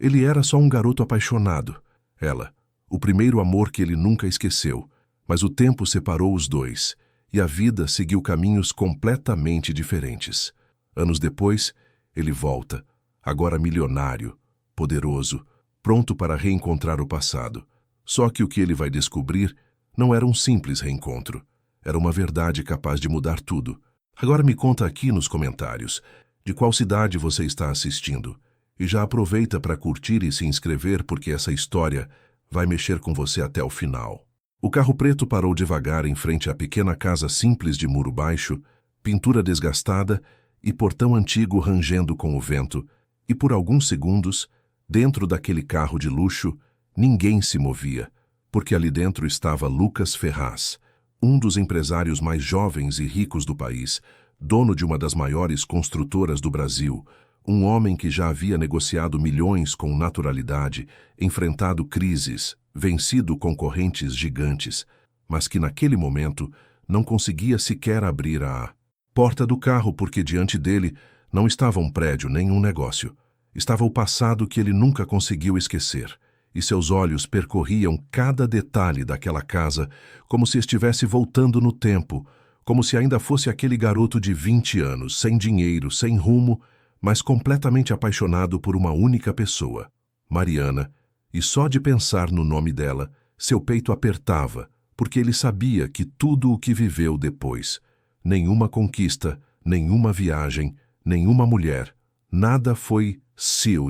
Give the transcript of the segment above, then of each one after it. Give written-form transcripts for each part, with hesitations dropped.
Ele era só um garoto apaixonado. Ela, o primeiro amor que ele nunca esqueceu. Mas o tempo separou os dois, e a vida seguiu caminhos completamente diferentes. Anos depois, ele volta, agora milionário, poderoso, pronto para reencontrar o passado. Só que o que ele vai descobrir não era um simples reencontro. Era uma verdade capaz de mudar tudo. Agora me conta aqui nos comentários de qual cidade você está assistindo. E já aproveita para curtir e se inscrever, porque essa história vai mexer com você até o final. O carro preto parou devagar em frente à pequena casa simples de muro baixo, pintura desgastada e portão antigo rangendo com o vento, e por alguns segundos, dentro daquele carro de luxo, ninguém se movia, porque ali dentro estava Lucas Ferraz, um dos empresários mais jovens e ricos do país, dono de uma das maiores construtoras do Brasil, um homem que já havia negociado milhões com naturalidade, enfrentado crises, vencido concorrentes gigantes, mas que naquele momento não conseguia sequer abrir a porta do carro porque diante dele não estava um prédio nem um negócio. Estava o passado que ele nunca conseguiu esquecer, e seus olhos percorriam cada detalhe daquela casa como se estivesse voltando no tempo, como se ainda fosse aquele garoto de 20 anos, sem dinheiro, sem rumo, mas completamente apaixonado por uma única pessoa, Mariana, e só de pensar no nome dela, seu peito apertava, porque ele sabia que tudo o que viveu depois, nenhuma conquista, nenhuma viagem, nenhuma mulher, nada foi seu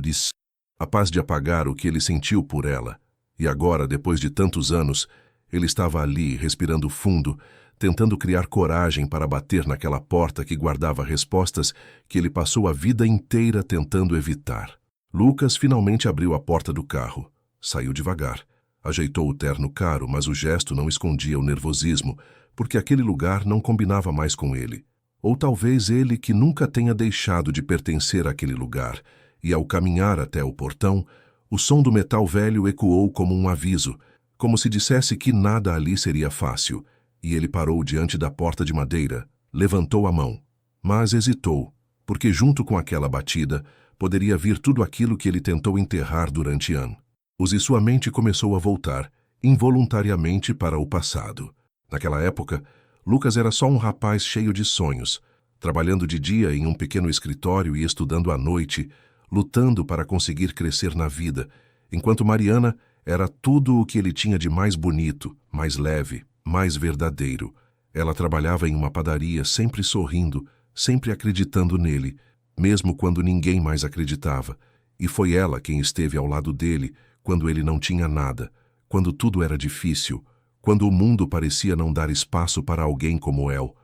capaz de apagar o que ele sentiu por ela. E agora, depois de tantos anos, ele estava ali, respirando fundo, tentando criar coragem para bater naquela porta que guardava respostas que ele passou a vida inteira tentando evitar. Lucas finalmente abriu a porta do carro. Saiu devagar. Ajeitou o terno caro, mas o gesto não escondia o nervosismo, porque aquele lugar não combinava mais com ele. Ou talvez ele que nunca tenha deixado de pertencer àquele lugar, e ao caminhar até o portão, o som do metal velho ecoou como um aviso, como se dissesse que nada ali seria fácil, e ele parou diante da porta de madeira, levantou a mão, mas hesitou, porque junto com aquela batida poderia vir tudo aquilo que ele tentou enterrar durante anos. E sua mente começou a voltar, involuntariamente, para o passado. Naquela época, Lucas era só um rapaz cheio de sonhos, trabalhando de dia em um pequeno escritório e estudando à noite, lutando para conseguir crescer na vida, enquanto Mariana era tudo o que ele tinha de mais bonito, mais leve, mais verdadeiro. Ela trabalhava em uma padaria, sempre sorrindo, sempre acreditando nele, mesmo quando ninguém mais acreditava, e foi ela quem esteve ao lado dele quando ele não tinha nada, quando tudo era difícil, quando o mundo parecia não dar espaço para alguém como El.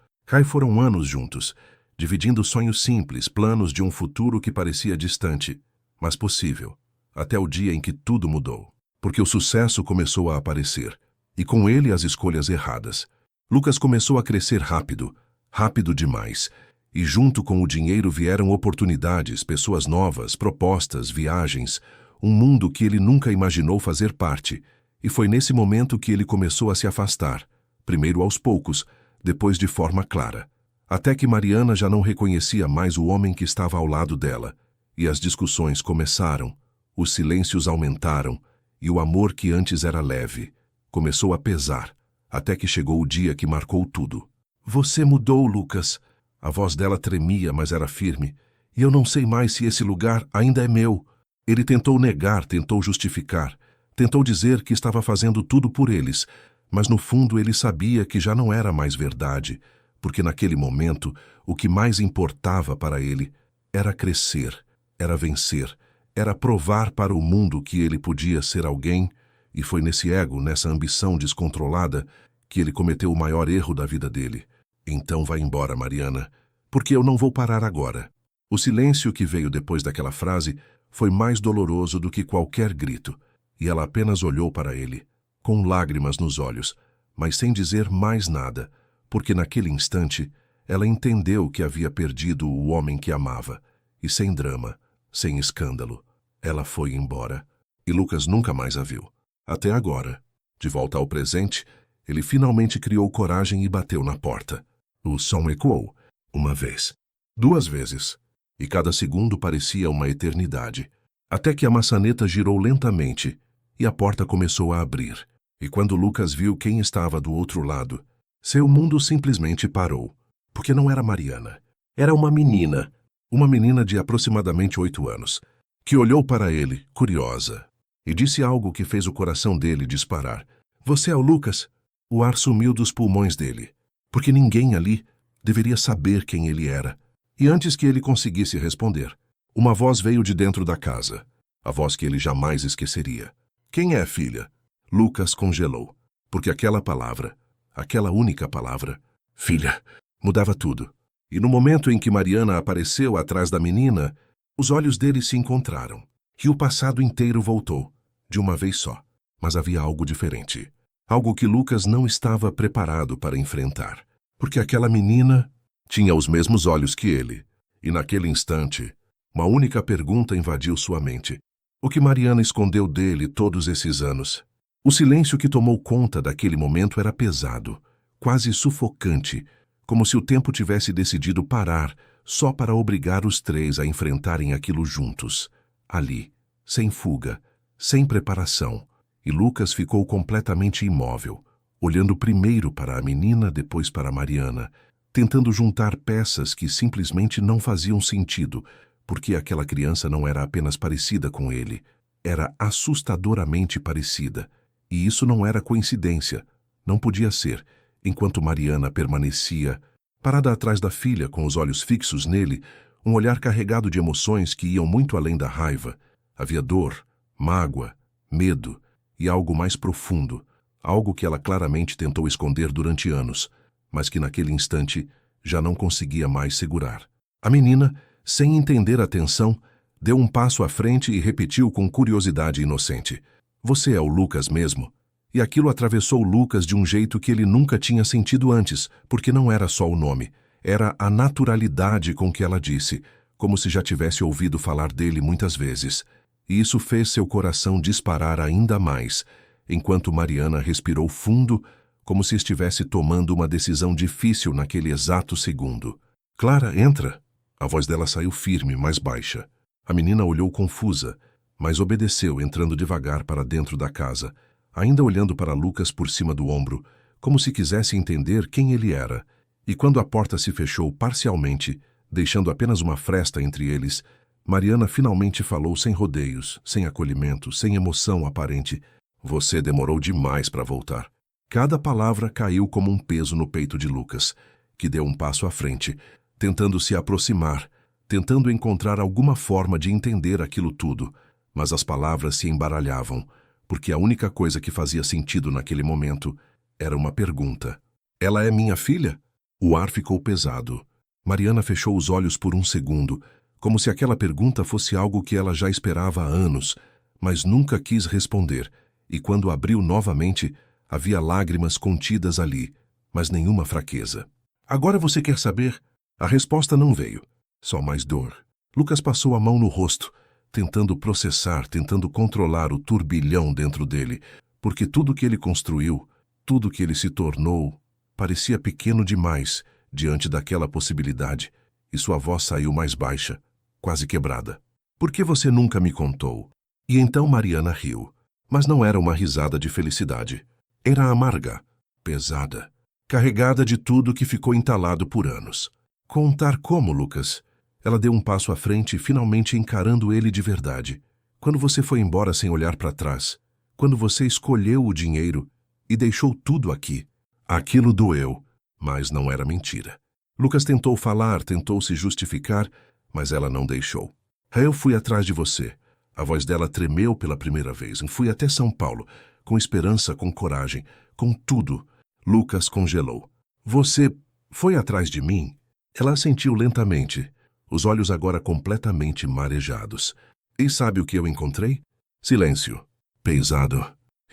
Foram anos juntos, dividindo sonhos simples, planos de um futuro que parecia distante, mas possível, até o dia em que tudo mudou, porque o sucesso começou a aparecer, e com ele as escolhas erradas. Lucas começou a crescer rápido, rápido demais, e junto com o dinheiro vieram oportunidades, pessoas novas, propostas, viagens, um mundo que ele nunca imaginou fazer parte, e foi nesse momento que ele começou a se afastar, primeiro aos poucos, depois de forma clara, até que Mariana já não reconhecia mais o homem que estava ao lado dela, e as discussões começaram, os silêncios aumentaram, e o amor que antes era leve começou a pesar, até que chegou o dia que marcou tudo. Você mudou, Lucas. A voz dela tremia, mas era firme. E eu não sei mais se esse lugar ainda é meu. Ele tentou negar, tentou justificar, tentou dizer que estava fazendo tudo por eles, mas no fundo ele sabia que já não era mais verdade, porque naquele momento o que mais importava para ele era crescer, era vencer, era provar para o mundo que ele podia ser alguém, e foi nesse ego, nessa ambição descontrolada, que ele cometeu o maior erro da vida dele. Então vai embora, Mariana, porque eu não vou parar agora. O silêncio que veio depois daquela frase foi mais doloroso do que qualquer grito, e ela apenas olhou para ele, com lágrimas nos olhos, mas sem dizer mais nada, porque naquele instante ela entendeu que havia perdido o homem que amava, e sem drama, sem escândalo, ela foi embora, e Lucas nunca mais a viu. Até agora, de volta ao presente, ele finalmente criou coragem e bateu na porta. O som ecoou, uma vez, 2 vezes, e cada segundo parecia uma eternidade. até que a maçaneta girou lentamente e a porta começou a abrir. E quando Lucas viu quem estava do outro lado, seu mundo simplesmente parou. Porque não era Mariana. Era uma menina de aproximadamente 8 anos, que olhou para ele, curiosa, e disse algo que fez o coração dele disparar. Você é o Lucas? O ar sumiu dos pulmões dele, porque ninguém ali deveria saber quem ele era. E antes que ele conseguisse responder, uma voz veio de dentro da casa, a voz que ele jamais esqueceria. Quem é, filha? Lucas congelou, porque aquela palavra, aquela única palavra, filha, mudava tudo. E no momento em que Mariana apareceu atrás da menina, os olhos dele se encontraram, e o passado inteiro voltou, de uma vez só. Mas havia algo diferente, algo que Lucas não estava preparado para enfrentar, porque aquela menina tinha os mesmos olhos que ele, e naquele instante, uma única pergunta invadiu sua mente. O que Mariana escondeu dele todos esses anos? O silêncio que tomou conta daquele momento era pesado, quase sufocante, como se o tempo tivesse decidido parar só para obrigar os três a enfrentarem aquilo juntos, ali, sem fuga, sem preparação. E Lucas ficou completamente imóvel, olhando primeiro para a menina, depois para Mariana, tentando juntar peças que simplesmente não faziam sentido, porque aquela criança não era apenas parecida com ele, era assustadoramente parecida. E isso não era coincidência, não podia ser, enquanto Mariana permanecia, parada atrás da filha com os olhos fixos nele, um olhar carregado de emoções que iam muito além da raiva. Havia dor, mágoa, medo e algo mais profundo, algo que ela claramente tentou esconder durante anos, mas que naquele instante já não conseguia mais segurar. A menina, sem entender a tensão, deu um passo à frente e repetiu com curiosidade inocente: Você é o Lucas mesmo? E aquilo atravessou Lucas de um jeito que ele nunca tinha sentido antes, porque não era só o nome, era a naturalidade com que ela disse, como se já tivesse ouvido falar dele muitas vezes. E isso fez seu coração disparar ainda mais, enquanto Mariana respirou fundo, como se estivesse tomando uma decisão difícil naquele exato segundo. Clara, entra! A voz dela saiu firme, mais baixa. A menina olhou confusa, mas obedeceu, entrando devagar para dentro da casa, ainda olhando para Lucas por cima do ombro, como se quisesse entender quem ele era. E quando a porta se fechou parcialmente, deixando apenas uma fresta entre eles, Mariana finalmente falou sem rodeios, sem acolhimento, sem emoção aparente. Você demorou demais para voltar. Cada palavra caiu como um peso no peito de Lucas, que deu um passo à frente, tentando se aproximar, tentando encontrar alguma forma de entender aquilo tudo, mas as palavras se embaralhavam, porque a única coisa que fazia sentido naquele momento era uma pergunta. Ela é minha filha? O ar ficou pesado. Mariana fechou os olhos por um segundo, como se aquela pergunta fosse algo que ela já esperava há anos, mas nunca quis responder, e quando abriu novamente, havia lágrimas contidas ali, mas nenhuma fraqueza. Agora você quer saber? A resposta não veio, só mais dor. Lucas passou a mão no rosto, tentando processar, tentando controlar o turbilhão dentro dele, porque tudo que ele construiu, tudo que ele se tornou, parecia pequeno demais diante daquela possibilidade, e sua voz saiu mais baixa, quase quebrada. Por que você nunca me contou? E então Mariana riu, mas não era uma risada de felicidade. Era amarga, pesada, carregada de tudo que ficou entalado por anos. Contar como, Lucas? Ela deu um passo à frente, finalmente encarando ele de verdade. Quando você foi embora sem olhar para trás, quando você escolheu o dinheiro e deixou tudo aqui, aquilo doeu, mas não era mentira. Lucas tentou falar, tentou se justificar, mas ela não deixou. Eu fui atrás de você. A voz dela tremeu pela primeira vez. Fui até São Paulo, com esperança, com coragem, com tudo. Lucas congelou. Você foi atrás de mim? Ela assentiu lentamente, os olhos agora completamente marejados. E sabe o que eu encontrei? Silêncio. Pesado.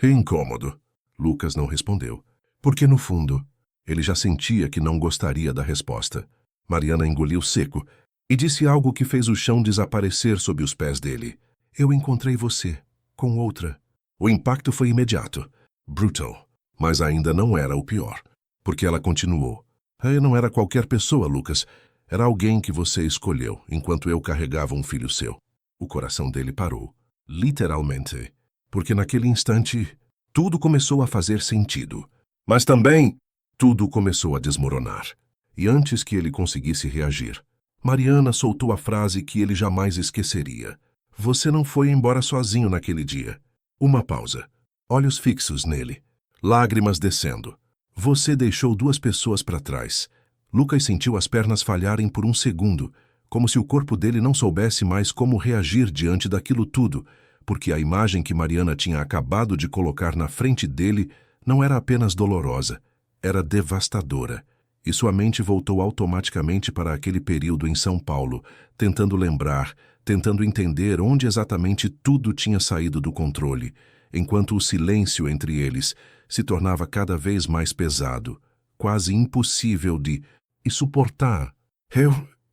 E incômodo. Lucas não respondeu, porque no fundo, ele já sentia que não gostaria da resposta. Mariana engoliu seco e disse algo que fez o chão desaparecer sob os pés dele. Eu encontrei você, com outra. O impacto foi imediato, brutal, mas ainda não era o pior, porque ela continuou. Eu não era qualquer pessoa, Lucas. Era alguém que você escolheu, enquanto eu carregava um filho seu. O coração dele parou, literalmente, porque naquele instante tudo começou a fazer sentido. Mas também tudo começou a desmoronar. E antes que ele conseguisse reagir, Mariana soltou a frase que ele jamais esqueceria. Você não foi embora sozinho naquele dia. Uma pausa. Olhos fixos nele. Lágrimas descendo. Você deixou duas pessoas para trás. Lucas sentiu as pernas falharem por um segundo, como se o corpo dele não soubesse mais como reagir diante daquilo tudo, porque a imagem que Mariana tinha acabado de colocar na frente dele não era apenas dolorosa, era devastadora. E sua mente voltou automaticamente para aquele período em São Paulo, tentando lembrar, tentando entender onde exatamente tudo tinha saído do controle, enquanto o silêncio entre eles se tornava cada vez mais pesado, quase impossível de suportar.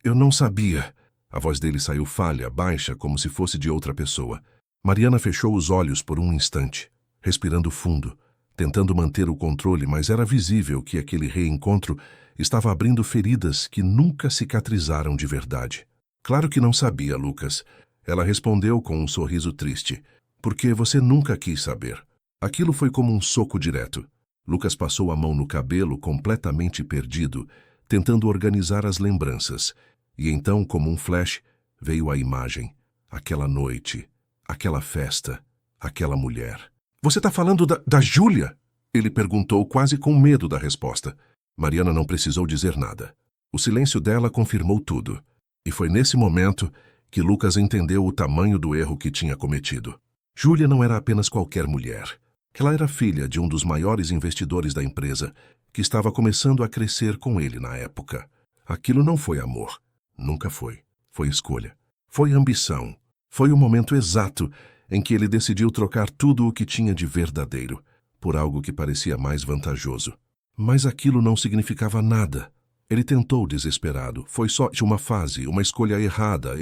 Eu não sabia. A voz dele saiu falha, baixa, como se fosse de outra pessoa. Mariana fechou os olhos por um instante, respirando fundo, tentando manter o controle, mas era visível que aquele reencontro estava abrindo feridas que nunca cicatrizaram de verdade. Claro que não sabia, Lucas. Ela respondeu com um sorriso triste. Porque você nunca quis saber. Aquilo foi como um soco direto. Lucas passou a mão no cabelo, completamente perdido, tentando organizar as lembranças. E então, como um flash, veio a imagem. Aquela noite, aquela festa, aquela mulher. Você está falando da Júlia? Ele perguntou, quase com medo da resposta. Mariana não precisou dizer nada. O silêncio dela confirmou tudo. E foi nesse momento que Lucas entendeu o tamanho do erro que tinha cometido. Júlia não era apenas qualquer mulher. Ela era filha de um dos maiores investidores da empresa, que estava começando a crescer com ele na época. Aquilo não foi amor. Nunca foi. Foi escolha. Foi ambição. Foi o momento exato em que ele decidiu trocar tudo o que tinha de verdadeiro por algo que parecia mais vantajoso. Mas aquilo não significava nada. Ele tentou desesperado. Foi só uma fase, uma escolha errada.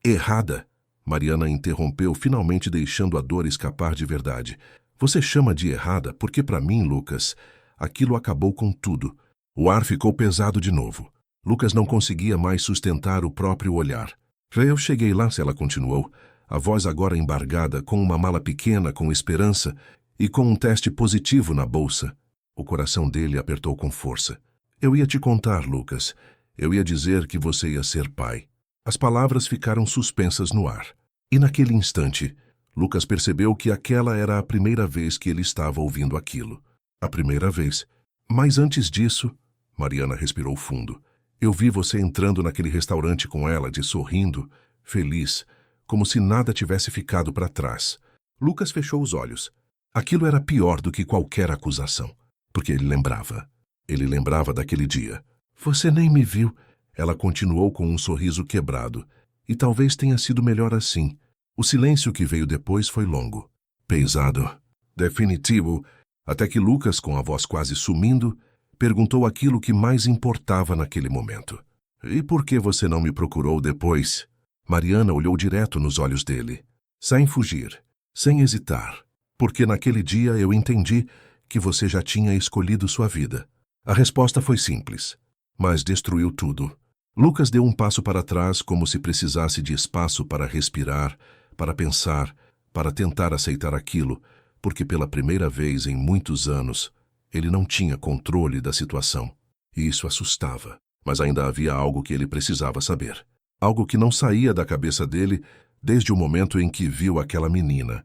Errada? Mariana interrompeu, finalmente deixando a dor escapar de verdade. Você chama de errada porque, para mim, Lucas, aquilo acabou com tudo. O ar ficou pesado de novo. Lucas não conseguia mais sustentar o próprio olhar. Eu cheguei lá, ela continuou, a voz agora embargada, com uma mala pequena, com esperança e com um teste positivo na bolsa. O coração dele apertou com força. Eu ia te contar, Lucas. Eu ia dizer que você ia ser pai. As palavras ficaram suspensas no ar. E naquele instante, Lucas percebeu que aquela era a primeira vez que ele estava ouvindo aquilo. A primeira vez. Mas antes disso, Mariana respirou fundo. Eu vi você entrando naquele restaurante com ela, sorrindo, feliz, como se nada tivesse ficado para trás. Lucas fechou os olhos. Aquilo era pior do que qualquer acusação, porque ele lembrava. Ele lembrava daquele dia. Você nem me viu. Ela continuou com um sorriso quebrado. E talvez tenha sido melhor assim. O silêncio que veio depois foi longo, pesado, definitivo, até que Lucas, com a voz quase sumindo, perguntou aquilo que mais importava naquele momento. E por que você não me procurou depois? Mariana olhou direto nos olhos dele, sem fugir, sem hesitar. Porque naquele dia eu entendi que você já tinha escolhido sua vida. A resposta foi simples, mas destruiu tudo. Lucas deu um passo para trás como se precisasse de espaço para respirar, para pensar, para tentar aceitar aquilo, porque pela primeira vez em muitos anos, ele não tinha controle da situação. E isso assustava, mas ainda havia algo que ele precisava saber. Algo que não saía da cabeça dele desde o momento em que viu aquela menina.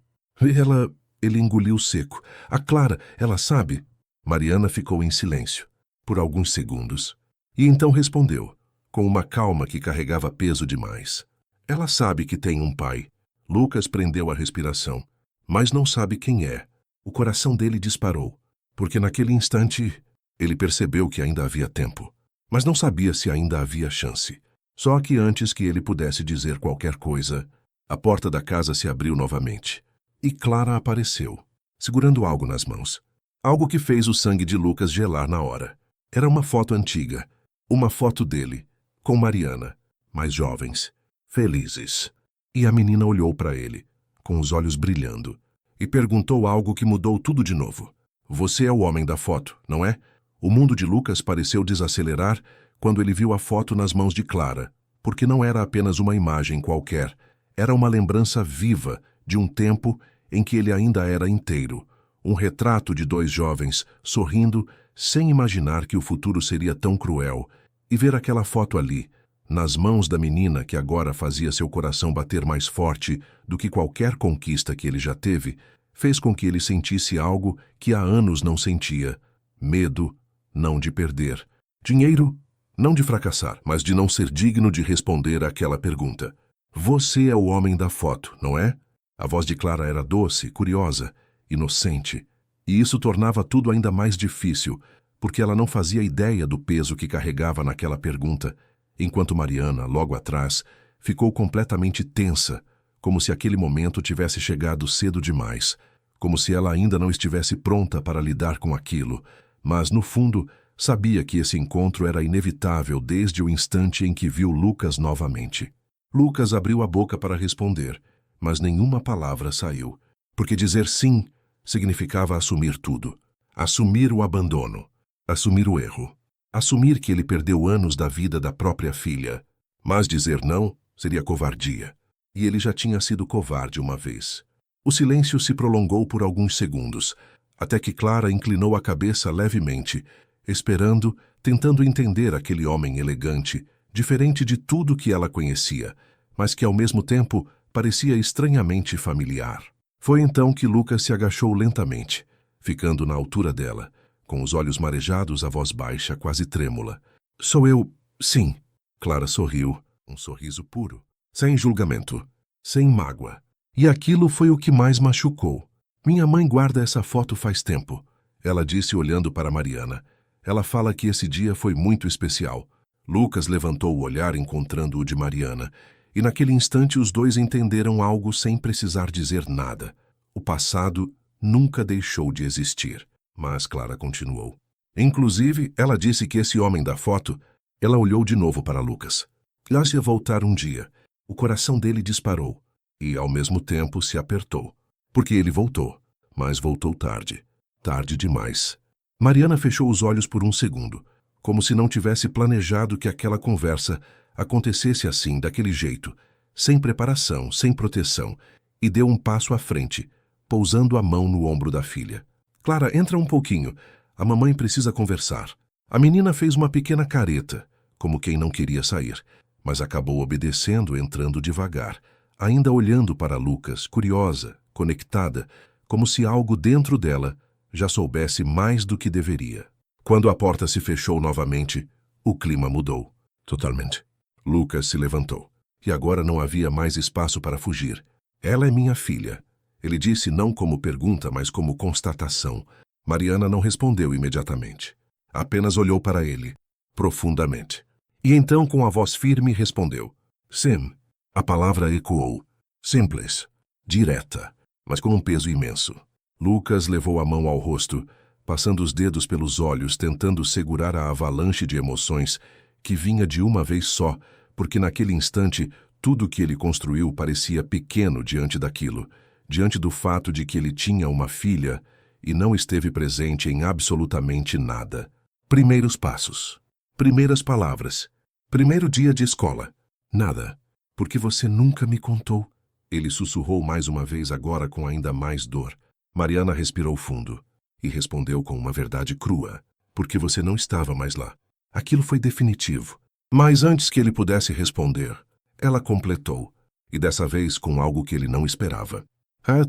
Ele engoliu seco. A Clara, ela sabe? Mariana ficou em silêncio, por alguns segundos. E então respondeu, com uma calma que carregava peso demais. Ela sabe que tem um pai. Lucas prendeu a respiração, mas não sabe quem é. O coração dele disparou, porque naquele instante ele percebeu que ainda havia tempo, mas não sabia se ainda havia chance. Só que antes que ele pudesse dizer qualquer coisa, a porta da casa se abriu novamente. E Clara apareceu, segurando algo nas mãos. Algo que fez o sangue de Lucas gelar na hora. Era uma foto antiga, uma foto dele, com Mariana, mais jovens, felizes. E a menina olhou para ele, com os olhos brilhando, e perguntou algo que mudou tudo de novo. Você é o homem da foto, não é? O mundo de Lucas pareceu desacelerar quando ele viu a foto nas mãos de Clara, porque não era apenas uma imagem qualquer, Era uma lembrança viva de um tempo em que ele ainda era inteiro. Um retrato de dois jovens sorrindo sem imaginar que o futuro seria tão cruel. E ver aquela foto ali, nas mãos da menina que agora fazia seu coração bater mais forte do que qualquer conquista que ele já teve, fez com que ele sentisse algo que há anos não sentia. Medo, não de perder. Dinheiro, não de fracassar, mas de não ser digno de responder àquela pergunta. Você é o homem da foto, não é? A voz de Clara era doce, curiosa, inocente. E isso tornava tudo ainda mais difícil, porque ela não fazia ideia do peso que carregava naquela pergunta, enquanto Mariana, logo atrás, ficou completamente tensa, como se aquele momento tivesse chegado cedo demais, como se ela ainda não estivesse pronta para lidar com aquilo, mas, no fundo, sabia que esse encontro era inevitável desde o instante em que viu Lucas novamente. Lucas abriu a boca para responder, mas nenhuma palavra saiu, porque dizer sim significava assumir tudo, assumir o abandono, assumir o erro, assumir que ele perdeu anos da vida da própria filha. Mas dizer não seria covardia, e ele já tinha sido covarde uma vez. O silêncio se prolongou por alguns segundos, até que Clara inclinou a cabeça levemente, esperando, tentando entender aquele homem elegante, diferente de tudo que ela conhecia, mas que ao mesmo tempo parecia estranhamente familiar. Foi então que Lucas se agachou lentamente, ficando na altura dela, com os olhos marejados, a voz baixa, quase trêmula. Sou eu, sim. Clara sorriu, um sorriso puro, sem julgamento, sem mágoa. E aquilo foi o que mais machucou. Minha mãe guarda essa foto faz tempo, ela disse olhando para Mariana. Ela fala que esse dia foi muito especial. Lucas levantou o olhar encontrando o de Mariana, e naquele instante os dois entenderam algo sem precisar dizer nada. O passado nunca deixou de existir. Mas Clara continuou. Inclusive, ela disse que esse homem da foto... Ela olhou de novo para Lucas. Ia voltar um dia. O coração dele disparou. E, ao mesmo tempo, se apertou. Porque ele voltou. Mas voltou tarde. Tarde demais. Mariana fechou os olhos por um segundo, como se não tivesse planejado que aquela conversa acontecesse assim, daquele jeito, sem preparação, sem proteção, e deu um passo à frente, pousando a mão no ombro da filha. Clara, entra um pouquinho. A mamãe precisa conversar. A menina fez uma pequena careta, como quem não queria sair, mas acabou obedecendo, entrando devagar, ainda olhando para Lucas, curiosa, conectada, como se algo dentro dela já soubesse mais do que deveria. Quando a porta se fechou novamente, o clima mudou. Totalmente. Lucas se levantou. E agora não havia mais espaço para fugir. Ela é minha filha. Ele disse não como pergunta, mas como constatação. Mariana não respondeu imediatamente. Apenas olhou para ele, profundamente. E então, com a voz firme, respondeu. Sim. A palavra ecoou. Simples. Direta, mas com um peso imenso. Lucas levou a mão ao rosto, passando os dedos pelos olhos, tentando segurar a avalanche de emoções que vinha de uma vez só, porque naquele instante tudo que ele construiu parecia pequeno diante daquilo, diante do fato de que ele tinha uma filha e não esteve presente em absolutamente nada. Primeiros passos. Primeiras palavras. Primeiro dia de escola. Nada. Porque você nunca me contou. Ele sussurrou mais uma vez, agora com ainda mais dor. Mariana respirou fundo e respondeu com uma verdade crua. Porque você não estava mais lá. Aquilo foi definitivo. Mas antes que ele pudesse responder, ela completou, e dessa vez com algo que ele não esperava.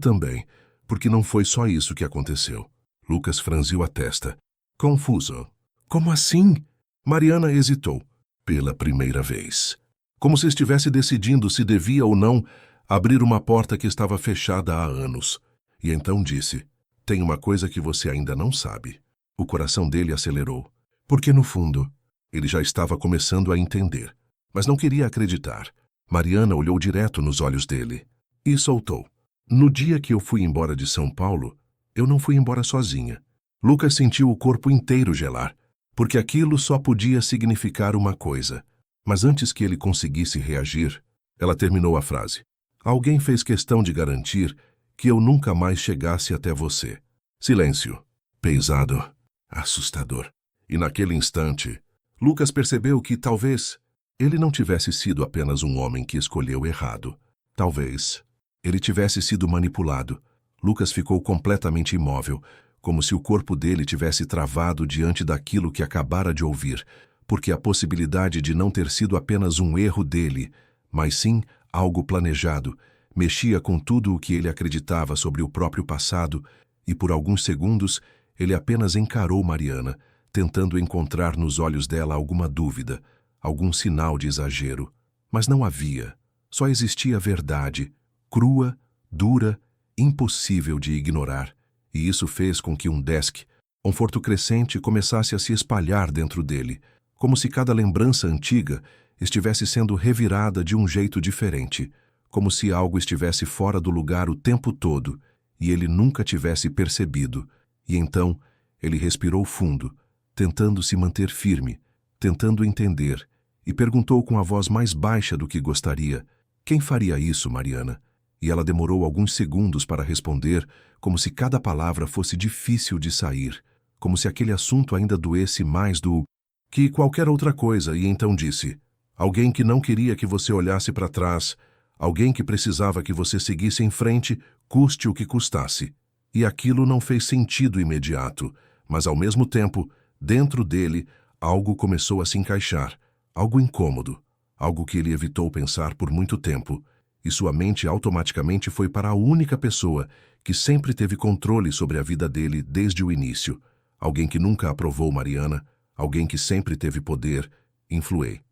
Também, porque não foi só isso que aconteceu. Lucas franziu a testa, confuso. Como assim? Mariana hesitou, pela primeira vez. Como se estivesse decidindo se devia ou não abrir uma porta que estava fechada há anos. E então disse, tem uma coisa que você ainda não sabe. O coração dele acelerou, porque no fundo, ele já estava começando a entender, mas não queria acreditar. Mariana olhou direto nos olhos dele e soltou. No dia que eu fui embora de São Paulo, eu não fui embora sozinha. Lucas sentiu o corpo inteiro gelar, porque aquilo só podia significar uma coisa. Mas antes que ele conseguisse reagir, ela terminou a frase. Alguém fez questão de garantir que eu nunca mais chegasse até você. Silêncio. Pesado. Assustador. E naquele instante, Lucas percebeu que talvez ele não tivesse sido apenas um homem que escolheu errado. Talvez ele tivesse sido manipulado. Lucas ficou completamente imóvel, como se o corpo dele tivesse travado diante daquilo que acabara de ouvir, porque a possibilidade de não ter sido apenas um erro dele, mas sim algo planejado, mexia com tudo o que ele acreditava sobre o próprio passado, e por alguns segundos ele apenas encarou Mariana, tentando encontrar nos olhos dela alguma dúvida, algum sinal de exagero. Mas não havia. Só existia a verdade, crua, dura, impossível de ignorar. E isso fez com que um conforto crescente começasse a se espalhar dentro dele, como se cada lembrança antiga estivesse sendo revirada de um jeito diferente, como se algo estivesse fora do lugar o tempo todo e ele nunca tivesse percebido. E então ele respirou fundo, tentando se manter firme, tentando entender, e perguntou com a voz mais baixa do que gostaria: "Quem faria isso, Mariana?" E ela demorou alguns segundos para responder, como se cada palavra fosse difícil de sair, como se aquele assunto ainda doesse mais do que qualquer outra coisa, e então disse: "Alguém que não queria que você olhasse para trás, alguém que precisava que você seguisse em frente, custe o que custasse." E aquilo não fez sentido imediato, mas ao mesmo tempo, dentro dele, algo começou a se encaixar, algo incômodo, algo que ele evitou pensar por muito tempo, e sua mente automaticamente foi para a única pessoa que sempre teve controle sobre a vida dele desde o início, alguém que nunca aprovou Mariana, alguém que sempre teve poder, influência,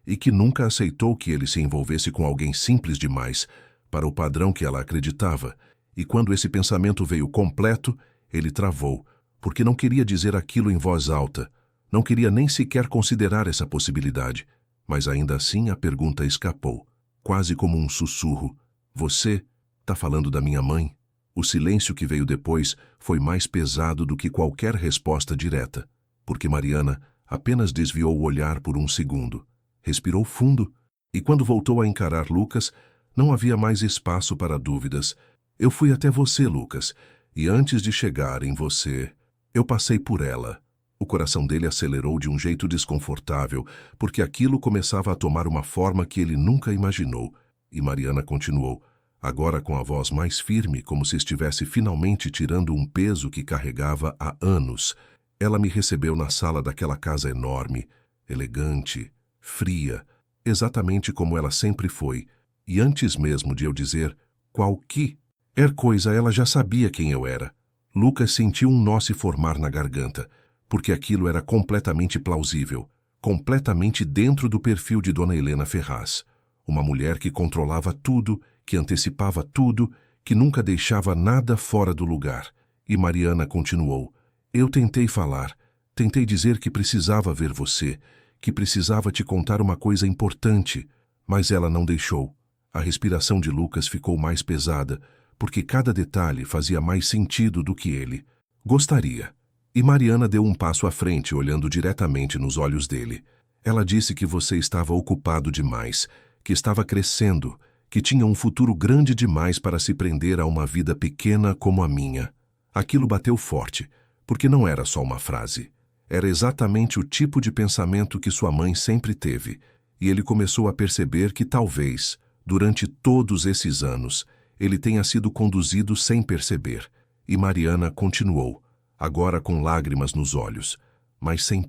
e que nunca aceitou que ele se envolvesse com alguém simples demais para o padrão que ela acreditava. E quando esse pensamento veio completo, ele travou, porque não queria dizer aquilo em voz alta, não queria nem sequer considerar essa possibilidade, mas ainda assim a pergunta escapou, quase como um sussurro: "Você está falando da minha mãe?" O silêncio que veio depois foi mais pesado do que qualquer resposta direta, porque Mariana apenas desviou o olhar por um segundo, respirou fundo, e quando voltou a encarar Lucas, não havia mais espaço para dúvidas. "Eu fui até você, Lucas, e antes de chegar em você, eu passei por ela." O coração dele acelerou de um jeito desconfortável, porque aquilo começava a tomar uma forma que ele nunca imaginou. E Mariana continuou, agora com a voz mais firme, como se estivesse finalmente tirando um peso que carregava há anos. "Ela me recebeu na sala daquela casa enorme, elegante, fria, exatamente como ela sempre foi. E antes mesmo de eu dizer qualquer coisa, ela já sabia quem eu era." Lucas sentiu um nó se formar na garganta, porque aquilo era completamente plausível, completamente dentro do perfil de Dona Helena Ferraz. Uma mulher que controlava tudo, que antecipava tudo, que nunca deixava nada fora do lugar. E Mariana continuou: "Eu tentei falar, tentei dizer que precisava ver você, que precisava te contar uma coisa importante, mas ela não deixou." A respiração de Lucas ficou mais pesada, porque cada detalhe fazia mais sentido do que ele gostaria. E Mariana deu um passo à frente, olhando diretamente nos olhos dele. "Ela disse que você estava ocupado demais, que estava crescendo, que tinha um futuro grande demais para se prender a uma vida pequena como a minha." Aquilo bateu forte, porque não era só uma frase. Era exatamente o tipo de pensamento que sua mãe sempre teve, e ele começou a perceber que talvez, durante todos esses anos, ele tenha sido conduzido sem perceber. E Mariana continuou, agora com lágrimas nos olhos, mas sem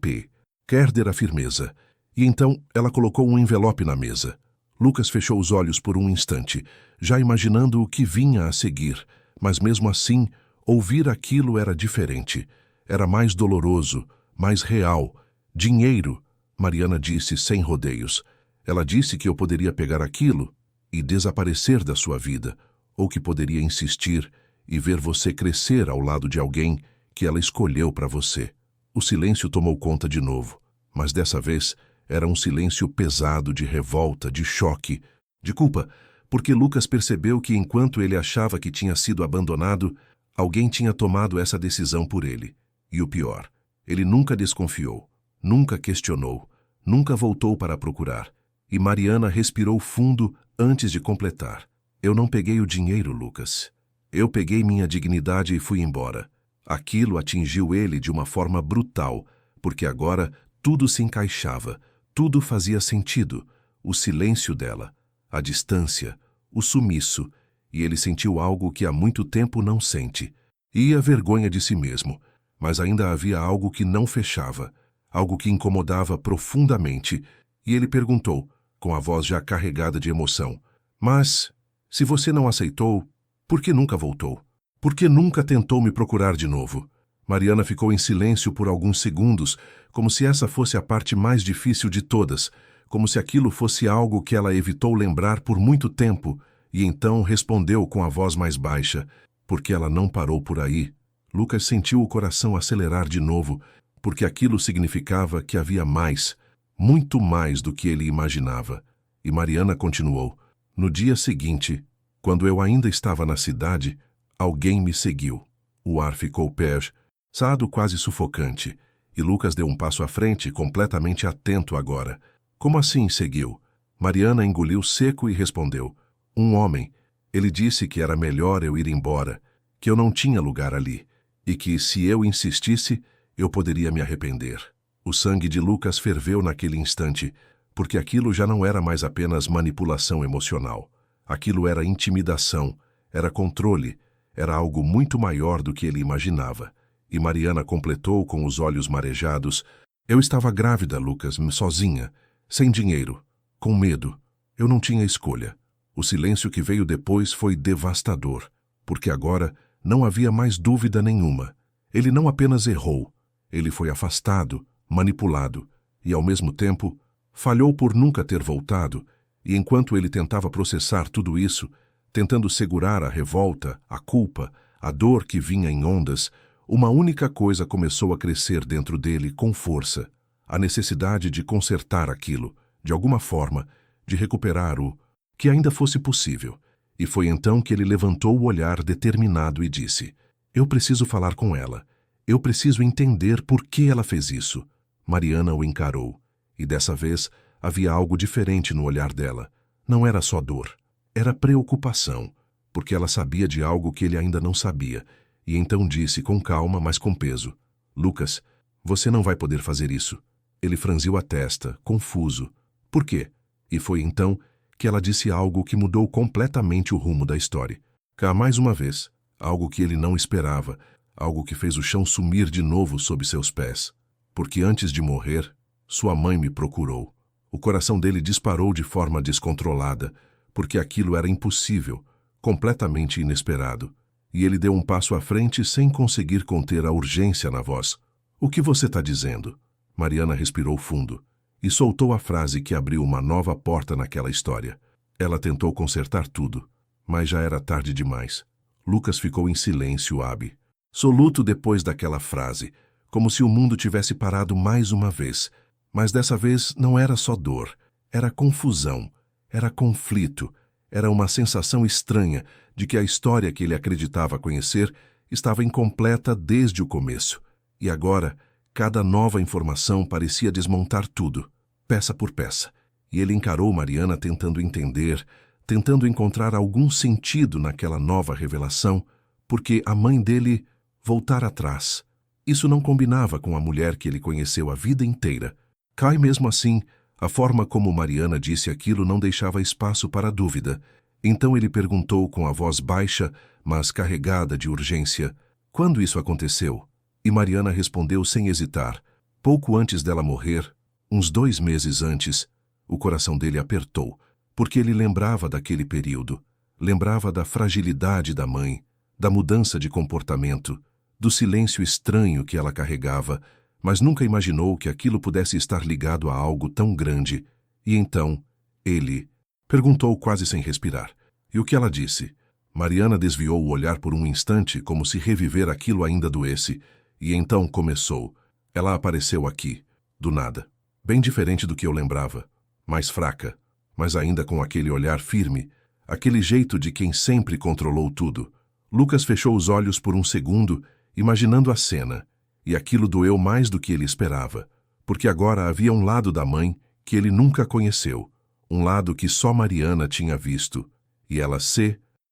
perder a firmeza. E então ela colocou um envelope na mesa. Lucas fechou os olhos por um instante, já imaginando o que vinha a seguir, mas mesmo assim, ouvir aquilo era diferente. Era mais doloroso, mais real. "Dinheiro", Mariana disse sem rodeios. "Ela disse que eu poderia pegar aquilo e desaparecer da sua vida, ou que poderia insistir e ver você crescer ao lado de alguém que ela escolheu para você." O silêncio tomou conta de novo, mas dessa vez era um silêncio pesado de revolta, de choque, de culpa, porque Lucas percebeu que enquanto ele achava que tinha sido abandonado, alguém tinha tomado essa decisão por ele. E o pior, ele nunca desconfiou, nunca questionou, nunca voltou para procurar. E Mariana respirou fundo antes de completar: "Eu não peguei o dinheiro, Lucas. Eu peguei minha dignidade e fui embora." Aquilo atingiu ele de uma forma brutal, porque agora tudo se encaixava, tudo fazia sentido. O silêncio dela, a distância, o sumiço, e ele sentiu algo que há muito tempo não sente. E a vergonha de si mesmo, mas ainda havia algo que não fechava, algo que incomodava profundamente, e ele perguntou, com a voz já carregada de emoção: "Mas, se você não aceitou, por que nunca voltou? Por que nunca tentou me procurar de novo?" Mariana ficou em silêncio por alguns segundos, como se essa fosse a parte mais difícil de todas, como se aquilo fosse algo que ela evitou lembrar por muito tempo, e então respondeu com a voz mais baixa, porque ela não parou por aí. Lucas sentiu o coração acelerar de novo, porque aquilo significava que havia mais, muito mais do que ele imaginava. E Mariana continuou: "No dia seguinte, quando eu ainda estava na cidade, alguém me seguiu." O ar ficou pesado, quase sufocante, e Lucas deu um passo à frente, completamente atento agora. "Como assim seguiu?" Mariana engoliu seco e respondeu: "Um homem. Ele disse que era melhor eu ir embora, que eu não tinha lugar ali, e que, se eu insistisse, eu poderia me arrepender." O sangue de Lucas ferveu naquele instante, porque aquilo já não era mais apenas manipulação emocional. Aquilo era intimidação, era controle, era algo muito maior do que ele imaginava. E Mariana completou com os olhos marejados: "Eu estava grávida, Lucas, sozinha, sem dinheiro, com medo. Eu não tinha escolha." O silêncio que veio depois foi devastador, porque agora não havia mais dúvida nenhuma. Ele não apenas errou, ele foi afastado, manipulado, e ao mesmo tempo falhou por nunca ter voltado, e enquanto ele tentava processar tudo isso, tentando segurar a revolta, a culpa, a dor que vinha em ondas, uma única coisa começou a crescer dentro dele com força: a necessidade de consertar aquilo, de alguma forma, de recuperar o que ainda fosse possível. E foi então que ele levantou o olhar determinado e disse: "Eu preciso falar com ela. Eu preciso entender por que ela fez isso." Mariana o encarou, e dessa vez havia algo diferente no olhar dela. Não era só dor, era preocupação, porque ela sabia de algo que ele ainda não sabia, e então disse com calma, mas com peso: "Lucas, você não vai poder fazer isso." Ele franziu a testa, confuso. "Por quê?" E foi então que ela disse algo que mudou completamente o rumo da história. Cá mais uma vez, algo que ele não esperava, algo que fez o chão sumir de novo sob seus pés. "Porque antes de morrer, sua mãe me procurou." O coração dele disparou de forma descontrolada, porque aquilo era impossível, completamente inesperado. E ele deu um passo à frente sem conseguir conter a urgência na voz. "O que você está dizendo?" Mariana respirou fundo e soltou a frase que abriu uma nova porta naquela história. Ela tentou consertar tudo, mas já era tarde demais. Lucas ficou em silêncio absoluto depois daquela frase, como se o mundo tivesse parado mais uma vez. Mas dessa vez não era só dor, era confusão, era conflito, era uma sensação estranha de que a história que ele acreditava conhecer estava incompleta desde o começo. E agora, cada nova informação parecia desmontar tudo, peça por peça. E ele encarou Mariana tentando entender, tentando encontrar algum sentido naquela nova revelação, porque a mãe dele voltara atrás. Isso não combinava com a mulher que ele conheceu a vida inteira. Cai mesmo assim, a forma como Mariana disse aquilo não deixava espaço para dúvida. Então ele perguntou com a voz baixa, mas carregada de urgência: "Quando isso aconteceu?" E Mariana respondeu sem hesitar: "Pouco antes dela morrer, uns 2 meses antes." O coração dele apertou, porque ele lembrava daquele período, lembrava da fragilidade da mãe, da mudança de comportamento, do silêncio estranho que ela carregava, mas nunca imaginou que aquilo pudesse estar ligado a algo tão grande. E então, ele perguntou quase sem respirar: "E o que ela disse?" Mariana desviou o olhar por um instante, como se reviver aquilo ainda doesse, e então começou. "Ela apareceu aqui, do nada, bem diferente do que eu lembrava, mais fraca, mas ainda com aquele olhar firme, aquele jeito de quem sempre controlou tudo." Lucas fechou os olhos por um segundo, imaginando a cena, e aquilo doeu mais do que ele esperava, porque agora havia um lado da mãe que ele nunca conheceu, um lado que só Mariana tinha visto. E ela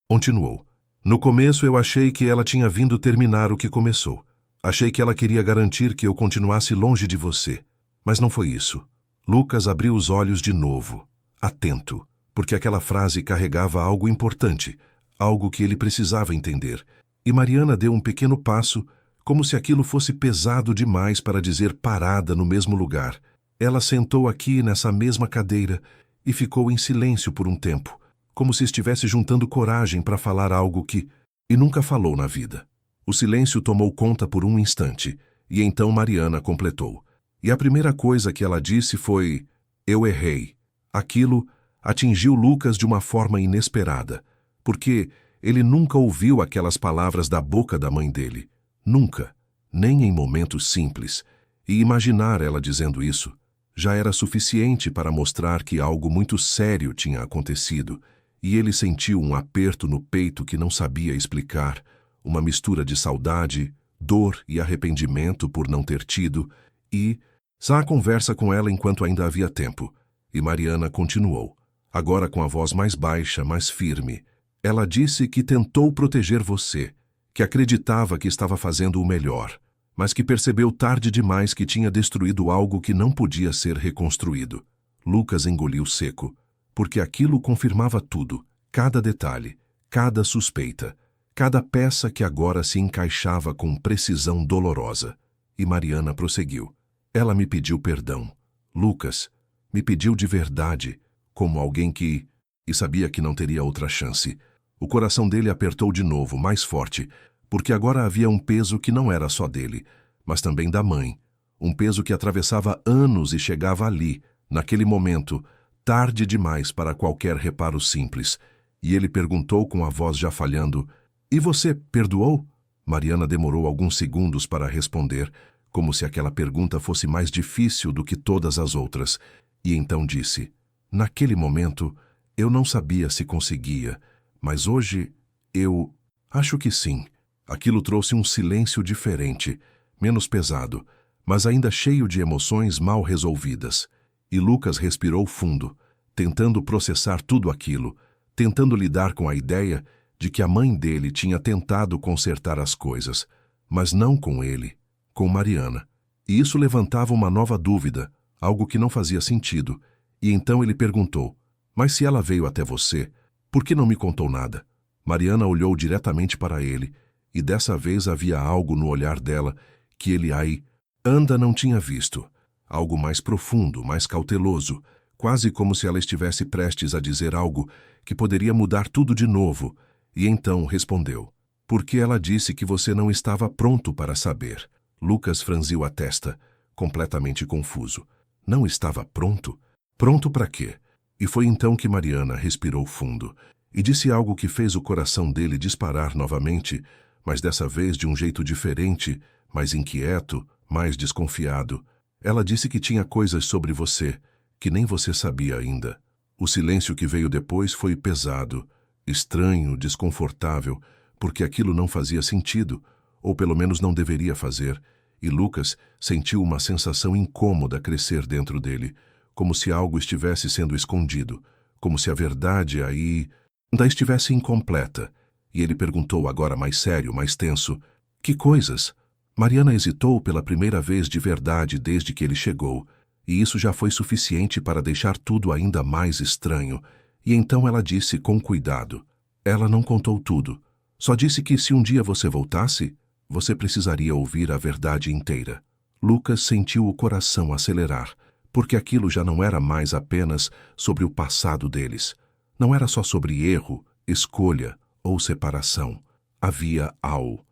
continuou: "No começo eu achei que ela tinha vindo terminar o que começou. Achei que ela queria garantir que eu continuasse longe de você, mas não foi isso." Lucas abriu os olhos de novo, atento. porque aquela frase carregava algo importante, algo que ele precisava entender. E Mariana deu um pequeno passo, como se aquilo fosse pesado demais para dizer parada no mesmo lugar. Ela sentou aqui nessa mesma cadeira e ficou em silêncio por um tempo, como se estivesse juntando coragem para falar algo e nunca falou na vida. O silêncio tomou conta por um instante, e então Mariana completou. E a primeira coisa que ela disse foi: eu errei. Aquilo atingiu Lucas de uma forma inesperada, porque ele nunca ouviu aquelas palavras da boca da mãe dele. Nunca, nem em momentos simples. E imaginar ela dizendo isso já era suficiente para mostrar que algo muito sério tinha acontecido, e ele sentiu um aperto no peito que não sabia explicar, uma mistura de saudade, dor e arrependimento por não ter tido, e Sá conversa com ela enquanto ainda havia tempo, e Mariana continuou, agora com a voz mais baixa, mais firme. Ela disse que tentou proteger você, que acreditava que estava fazendo o melhor, mas que percebeu tarde demais que tinha destruído algo que não podia ser reconstruído. Lucas engoliu seco, porque aquilo confirmava tudo, cada detalhe, cada suspeita, cada peça que agora se encaixava com precisão dolorosa. E Mariana prosseguiu. Ela me pediu perdão. Lucas, me pediu de verdade, como alguém e sabia que não teria outra chance. O coração dele apertou de novo, mais forte, porque agora havia um peso que não era só dele, mas também da mãe. Um peso que atravessava anos e chegava ali, naquele momento, tarde demais para qualquer reparo simples. E ele perguntou com a voz já falhando: e você perdoou? Mariana demorou alguns segundos para responder, como se aquela pergunta fosse mais difícil do que todas as outras, e então disse: naquele momento, eu não sabia se conseguia, mas hoje eu acho que sim. Aquilo trouxe um silêncio diferente, menos pesado, mas ainda cheio de emoções mal resolvidas. E Lucas respirou fundo, tentando processar tudo aquilo, tentando lidar com a ideia de que a mãe dele tinha tentado consertar as coisas, mas não com ele, com Mariana. E isso levantava uma nova dúvida, algo que não fazia sentido. E então ele perguntou: mas se ela veio até você, por que não me contou nada? Mariana olhou diretamente para ele, e dessa vez havia algo no olhar dela que ele ainda não tinha visto. Algo mais profundo, mais cauteloso, quase como se ela estivesse prestes a dizer algo que poderia mudar tudo de novo. E então respondeu: porque ela disse que você não estava pronto para saber. Lucas franziu a testa, completamente confuso. Não estava pronto? Pronto para quê? E foi então que Mariana respirou fundo e disse algo que fez o coração dele disparar novamente, mas dessa vez de um jeito diferente, mais inquieto, mais desconfiado. Ela disse que tinha coisas sobre você que nem você sabia ainda. O silêncio que veio depois foi pesado, estranho, desconfortável, porque aquilo não fazia sentido, ou pelo menos não deveria fazer, e Lucas sentiu uma sensação incômoda crescer dentro dele, como se algo estivesse sendo escondido, como se a verdade ainda estivesse incompleta. E ele perguntou agora mais sério, mais tenso: que coisas? Mariana hesitou pela primeira vez de verdade desde que ele chegou, e isso já foi suficiente para deixar tudo ainda mais estranho. E então ela disse com cuidado. Ela não contou tudo. Só disse que se um dia você voltasse, você precisaria ouvir a verdade inteira. Lucas sentiu o coração acelerar, porque aquilo já não era mais apenas sobre o passado deles. Não era só sobre erro, escolha ou separação. Havia algo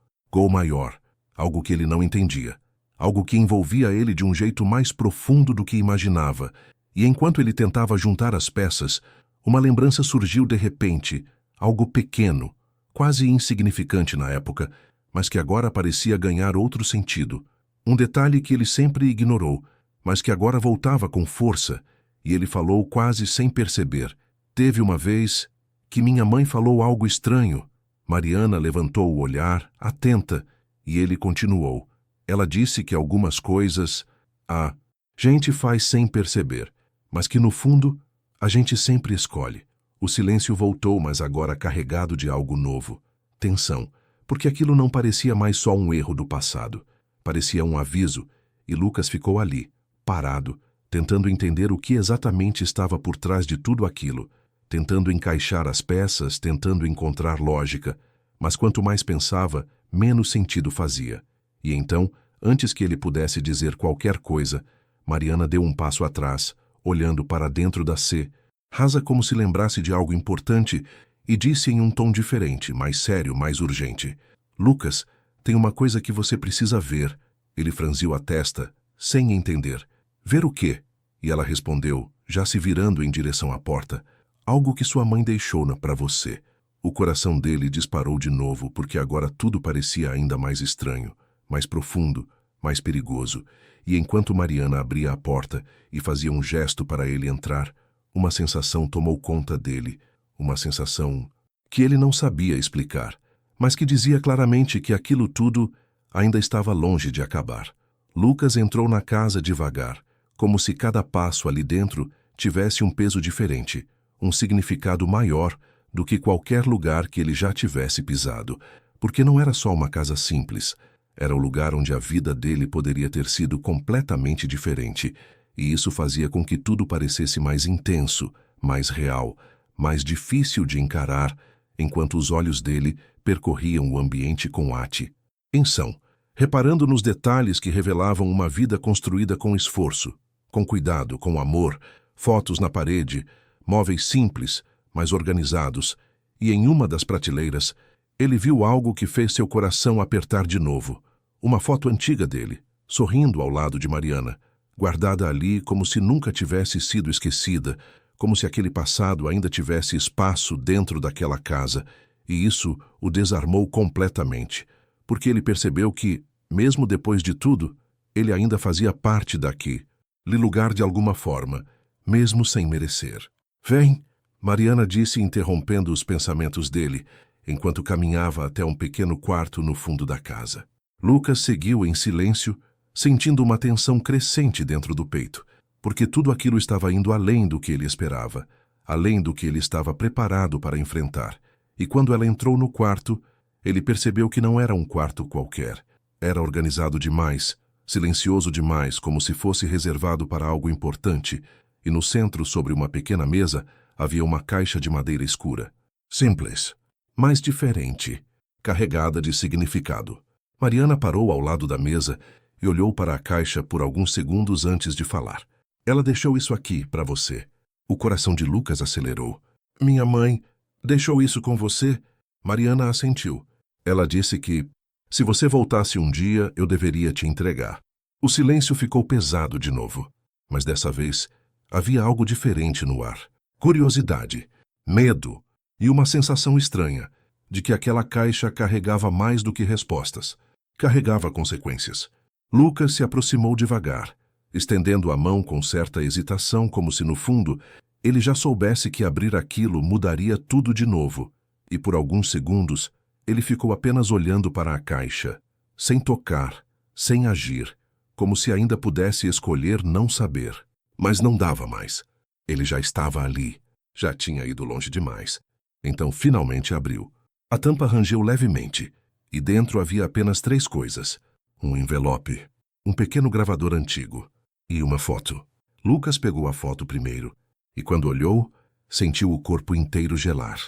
maior, algo que ele não entendia, algo que envolvia ele de um jeito mais profundo do que imaginava. E enquanto ele tentava juntar as peças, uma lembrança surgiu de repente, algo pequeno, quase insignificante na época, mas que agora parecia ganhar outro sentido. Um detalhe que ele sempre ignorou, mas que agora voltava com força, e ele falou quase sem perceber. Teve uma vez que minha mãe falou algo estranho. Mariana levantou o olhar, atenta, e ele continuou. Ela disse que algumas coisas a gente faz sem perceber, mas que no fundo a gente sempre escolhe. O silêncio voltou, mas agora carregado de algo novo. Tensão, porque aquilo não parecia mais só um erro do passado. Parecia um aviso, e Lucas ficou ali, parado, tentando entender o que exatamente estava por trás de tudo aquilo. tentando encaixar as peças, tentando encontrar lógica, mas quanto mais pensava, menos sentido fazia. E então, antes que ele pudesse dizer qualquer coisa, Mariana deu um passo atrás, olhando para dentro da C, rasa como se lembrasse de algo importante, e disse em um tom diferente, mais sério, mais urgente: Lucas, tem uma coisa que você precisa ver. Ele franziu a testa, sem entender. Ver o quê? E ela respondeu, já se virando em direção à porta: algo que sua mãe deixou para você. O coração dele disparou de novo, porque agora tudo parecia ainda mais estranho, mais profundo, mais perigoso. E enquanto Mariana abria a porta e fazia um gesto para ele entrar, uma sensação tomou conta dele, uma sensação que ele não sabia explicar, mas que dizia claramente que aquilo tudo ainda estava longe de acabar. Lucas entrou na casa devagar, como se cada passo ali dentro tivesse um peso diferente, um significado maior do que qualquer lugar que ele já tivesse pisado, porque não era só uma casa simples, era o lugar onde a vida dele poderia ter sido completamente diferente, e isso fazia com que tudo parecesse mais intenso, mais real, mais difícil de encarar, enquanto os olhos dele percorriam o ambiente com atenção, reparando nos detalhes que revelavam uma vida construída com esforço, com cuidado, com amor, fotos na parede, móveis simples, mas organizados, e em uma das prateleiras, ele viu algo que fez seu coração apertar de novo. Uma foto antiga dele, sorrindo ao lado de Mariana, guardada ali como se nunca tivesse sido esquecida, como se aquele passado ainda tivesse espaço dentro daquela casa, e isso o desarmou completamente, porque ele percebeu que, mesmo depois de tudo, ele ainda fazia parte daqui, lhe lugar de alguma forma, mesmo sem merecer. Vem, Mariana disse interrompendo os pensamentos dele, enquanto caminhava até um pequeno quarto no fundo da casa. Lucas seguiu em silêncio, sentindo uma tensão crescente dentro do peito, porque tudo aquilo estava indo além do que ele esperava, além do que ele estava preparado para enfrentar. E quando ela entrou no quarto, ele percebeu que não era um quarto qualquer. Era organizado demais, silencioso demais, como se fosse reservado para algo importante, e no centro, sobre uma pequena mesa, havia uma caixa de madeira escura. Simples, mas diferente, carregada de significado. Mariana parou ao lado da mesa e olhou para a caixa por alguns segundos antes de falar. Ela deixou isso aqui para você. O coração de Lucas acelerou. Minha mãe deixou isso com você? Mariana assentiu. Ela disse que, se você voltasse um dia, eu deveria te entregar. O silêncio ficou pesado de novo, mas dessa vez havia algo diferente no ar. Curiosidade, medo e uma sensação estranha de que aquela caixa carregava mais do que respostas. Carregava consequências. Lucas se aproximou devagar, estendendo a mão com certa hesitação, como se no fundo ele já soubesse que abrir aquilo mudaria tudo de novo. E por alguns segundos ele ficou apenas olhando para a caixa, sem tocar, sem agir, como se ainda pudesse escolher não saber. Mas não dava mais. Ele já estava ali, já tinha ido longe demais. Então finalmente abriu. A tampa rangeu levemente, e dentro havia apenas 3 coisas: um envelope, um pequeno gravador antigo e uma foto. Lucas pegou a foto primeiro, e quando olhou, sentiu o corpo inteiro gelar,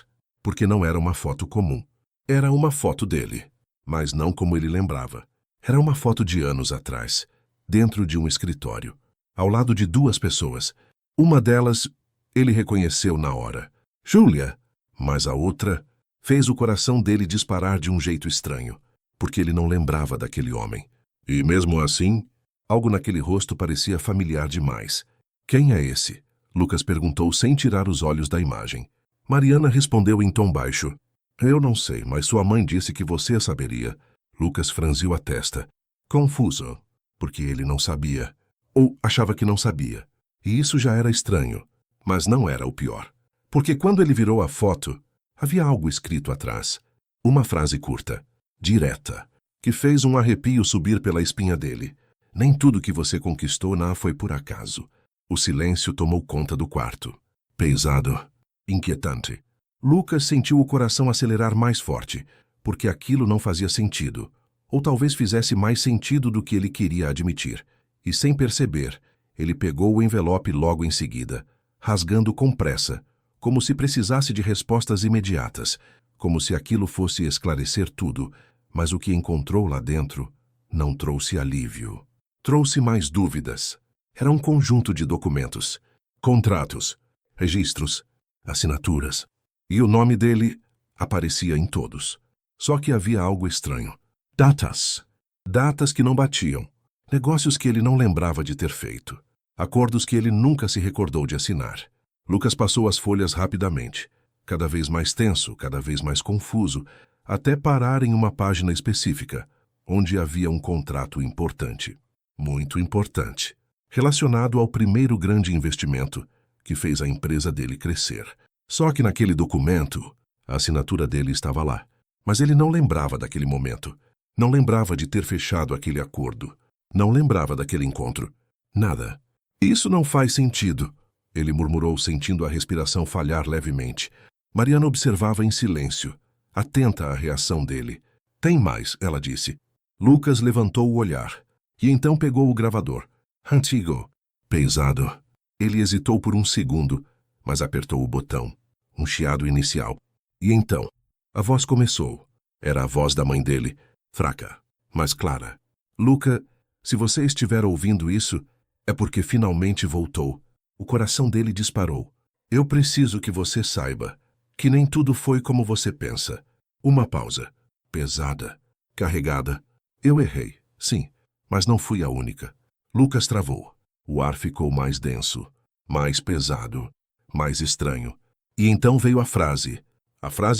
porque não era uma foto comum. Era uma foto dele, mas não como ele lembrava. Era uma foto de anos atrás, dentro de um escritório, ao lado de 2 pessoas. Uma delas ele reconheceu na hora, Júlia, mas a outra fez o coração dele disparar de um jeito estranho, porque ele não lembrava daquele homem. E mesmo assim, algo naquele rosto parecia familiar demais. Quem é esse? Lucas perguntou sem tirar os olhos da imagem. Mariana respondeu em tom baixo. Eu não sei, mas sua mãe disse que você saberia. Lucas franziu a testa, confuso, porque ele não sabia, ou achava que não sabia. E isso já era estranho, mas não era o pior. Porque quando ele virou a foto, havia algo escrito atrás. Uma frase curta, direta, que fez um arrepio subir pela espinha dele. Nem tudo que você conquistou foi por acaso. O silêncio tomou conta do quarto. Pesado, inquietante. Lucas sentiu o coração acelerar mais forte, porque aquilo não fazia sentido. Ou talvez fizesse mais sentido do que ele queria admitir. E sem perceber, ele pegou o envelope logo em seguida, rasgando com pressa, como se precisasse de respostas imediatas, como se aquilo fosse esclarecer tudo, mas o que encontrou lá dentro não trouxe alívio. Trouxe mais dúvidas. Era um conjunto de documentos, contratos, registros, assinaturas. E o nome dele aparecia em todos. Só que havia algo estranho. Datas. Datas que não batiam. Negócios que ele não lembrava de ter feito. Acordos que ele nunca se recordou de assinar. Lucas passou as folhas rapidamente, cada vez mais tenso, cada vez mais confuso, até parar em uma página específica, onde havia um contrato importante. Muito importante. Relacionado ao primeiro grande investimento que fez a empresa dele crescer. Só que naquele documento, a assinatura dele estava lá. Mas ele não lembrava daquele momento. Não lembrava de ter fechado aquele acordo. Não lembrava daquele encontro. Nada. Isso não faz sentido, ele murmurou, sentindo a respiração falhar levemente. Mariana observava em silêncio, atenta à reação dele. Tem mais, ela disse. Lucas levantou o olhar, e então pegou o gravador. Antigo. Pesado. Ele hesitou por um segundo, mas apertou o botão. Um chiado inicial. E então, a voz começou. Era a voz da mãe dele, fraca, mas clara. Luca, se você estiver ouvindo isso, é porque finalmente voltou. O coração dele disparou. Eu preciso que você saiba que nem tudo foi como você pensa. Uma pausa. Pesada. Carregada. Eu errei, sim, mas não fui a única. Lucas travou. O ar ficou mais denso, mais pesado, mais estranho. E então veio a frase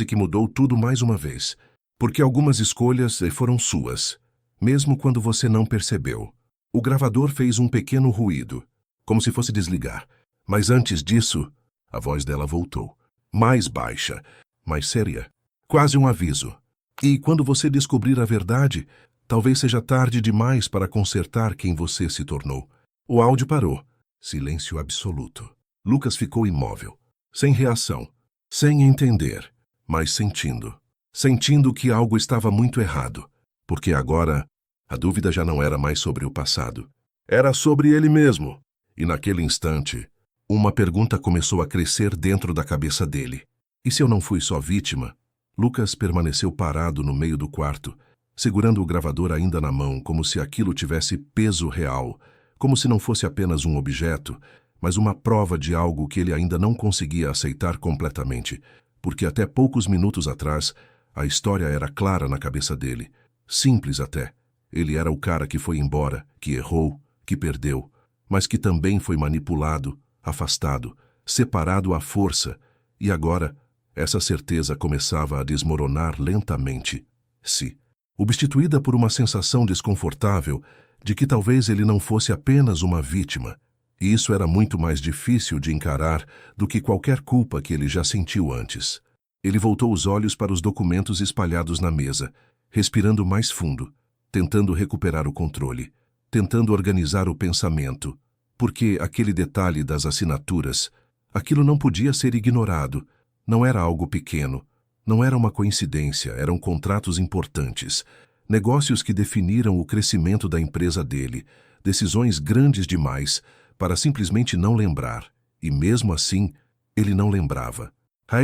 que mudou tudo mais uma vez. Porque algumas escolhas foram suas, mesmo quando você não percebeu. O gravador fez um pequeno ruído, como se fosse desligar. Mas antes disso, a voz dela voltou. Mais baixa, mais séria. Quase um aviso. E quando você descobrir a verdade, talvez seja tarde demais para consertar quem você se tornou. O áudio parou. Silêncio absoluto. Lucas ficou imóvel, sem reação, sem entender, mas sentindo. Sentindo que algo estava muito errado, porque agora a dúvida já não era mais sobre o passado. Era sobre ele mesmo. E naquele instante, uma pergunta começou a crescer dentro da cabeça dele. E se eu não fui só vítima? Lucas permaneceu parado no meio do quarto, segurando o gravador ainda na mão, como se aquilo tivesse peso real, como se não fosse apenas um objeto, mas uma prova de algo que ele ainda não conseguia aceitar completamente, porque até poucos minutos atrás, a história era clara na cabeça dele, simples até. Ele era o cara que foi embora, que errou, que perdeu, mas que também foi manipulado, afastado, separado à força, e agora essa certeza começava a desmoronar lentamente. Substituída por uma sensação desconfortável de que talvez ele não fosse apenas uma vítima, e isso era muito mais difícil de encarar do que qualquer culpa que ele já sentiu antes. Ele voltou os olhos para os documentos espalhados na mesa, respirando mais fundo, tentando recuperar o controle, tentando organizar o pensamento, porque aquele detalhe das assinaturas, aquilo não podia ser ignorado, não era algo pequeno, não era uma coincidência, eram contratos importantes, negócios que definiram o crescimento da empresa dele, decisões grandes demais para simplesmente não lembrar, e mesmo assim, ele não lembrava.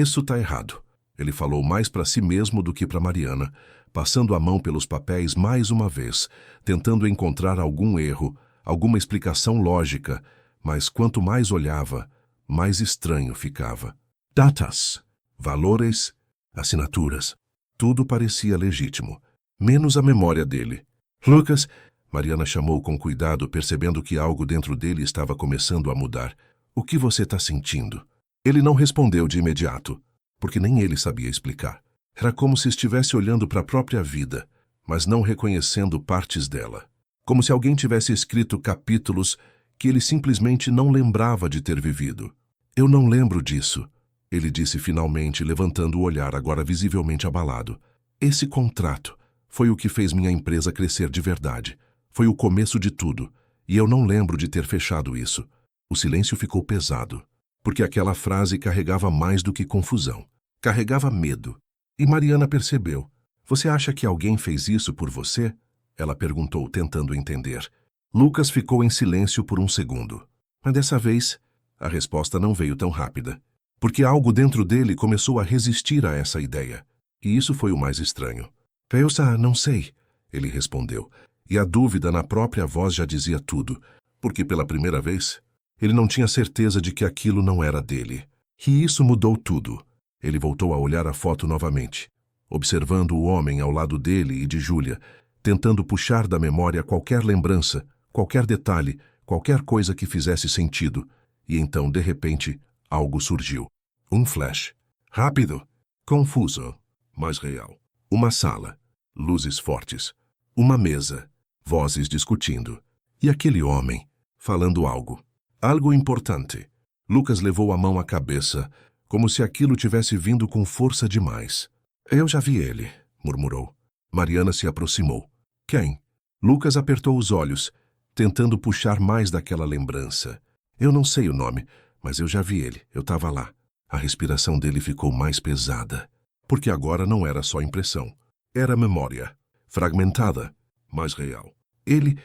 Isso tá errado. Ele falou mais para si mesmo do que para Mariana, passando a mão pelos papéis mais uma vez, tentando encontrar algum erro, alguma explicação lógica, mas quanto mais olhava, mais estranho ficava. Datas, valores, assinaturas, tudo parecia legítimo, menos a memória dele. Lucas, Mariana chamou com cuidado, percebendo que algo dentro dele estava começando a mudar. O que você está sentindo? Ele não respondeu de imediato, porque nem ele sabia explicar. Era como se estivesse olhando para a própria vida, mas não reconhecendo partes dela. Como se alguém tivesse escrito capítulos que ele simplesmente não lembrava de ter vivido. Eu não lembro disso, ele disse finalmente, levantando o olhar, agora visivelmente abalado. Esse contrato foi o que fez minha empresa crescer de verdade. Foi o começo de tudo, e eu não lembro de ter fechado isso. O silêncio ficou pesado, porque aquela frase carregava mais do que confusão. Carregava medo. E Mariana percebeu. Você acha que alguém fez isso por você? Ela perguntou, tentando entender. Lucas ficou em silêncio por um segundo. Mas dessa vez, a resposta não veio tão rápida. porque algo dentro dele começou a resistir a essa ideia. E isso foi o mais estranho. Eu não sei, ele respondeu, e a dúvida na própria voz já dizia tudo, porque pela primeira vez, ele não tinha certeza de que aquilo não era dele. E isso mudou tudo. Ele voltou a olhar a foto novamente, observando o homem ao lado dele e de Julia, tentando puxar da memória qualquer lembrança, qualquer detalhe, qualquer coisa que fizesse sentido. E então, de repente, algo surgiu. Um flash. Rápido, confuso, mas real. Uma sala, luzes fortes, uma mesa, vozes discutindo. E aquele homem, falando algo. Algo importante. Lucas levou a mão à cabeça, como se aquilo tivesse vindo com força demais. Eu já vi ele, murmurou. Mariana se aproximou. Quem? Lucas apertou os olhos, tentando puxar mais daquela lembrança. Eu não sei o nome, mas eu já vi ele, eu estava lá. A respiração dele ficou mais pesada, porque agora não era só impressão. Era memória, fragmentada, mas real. Ele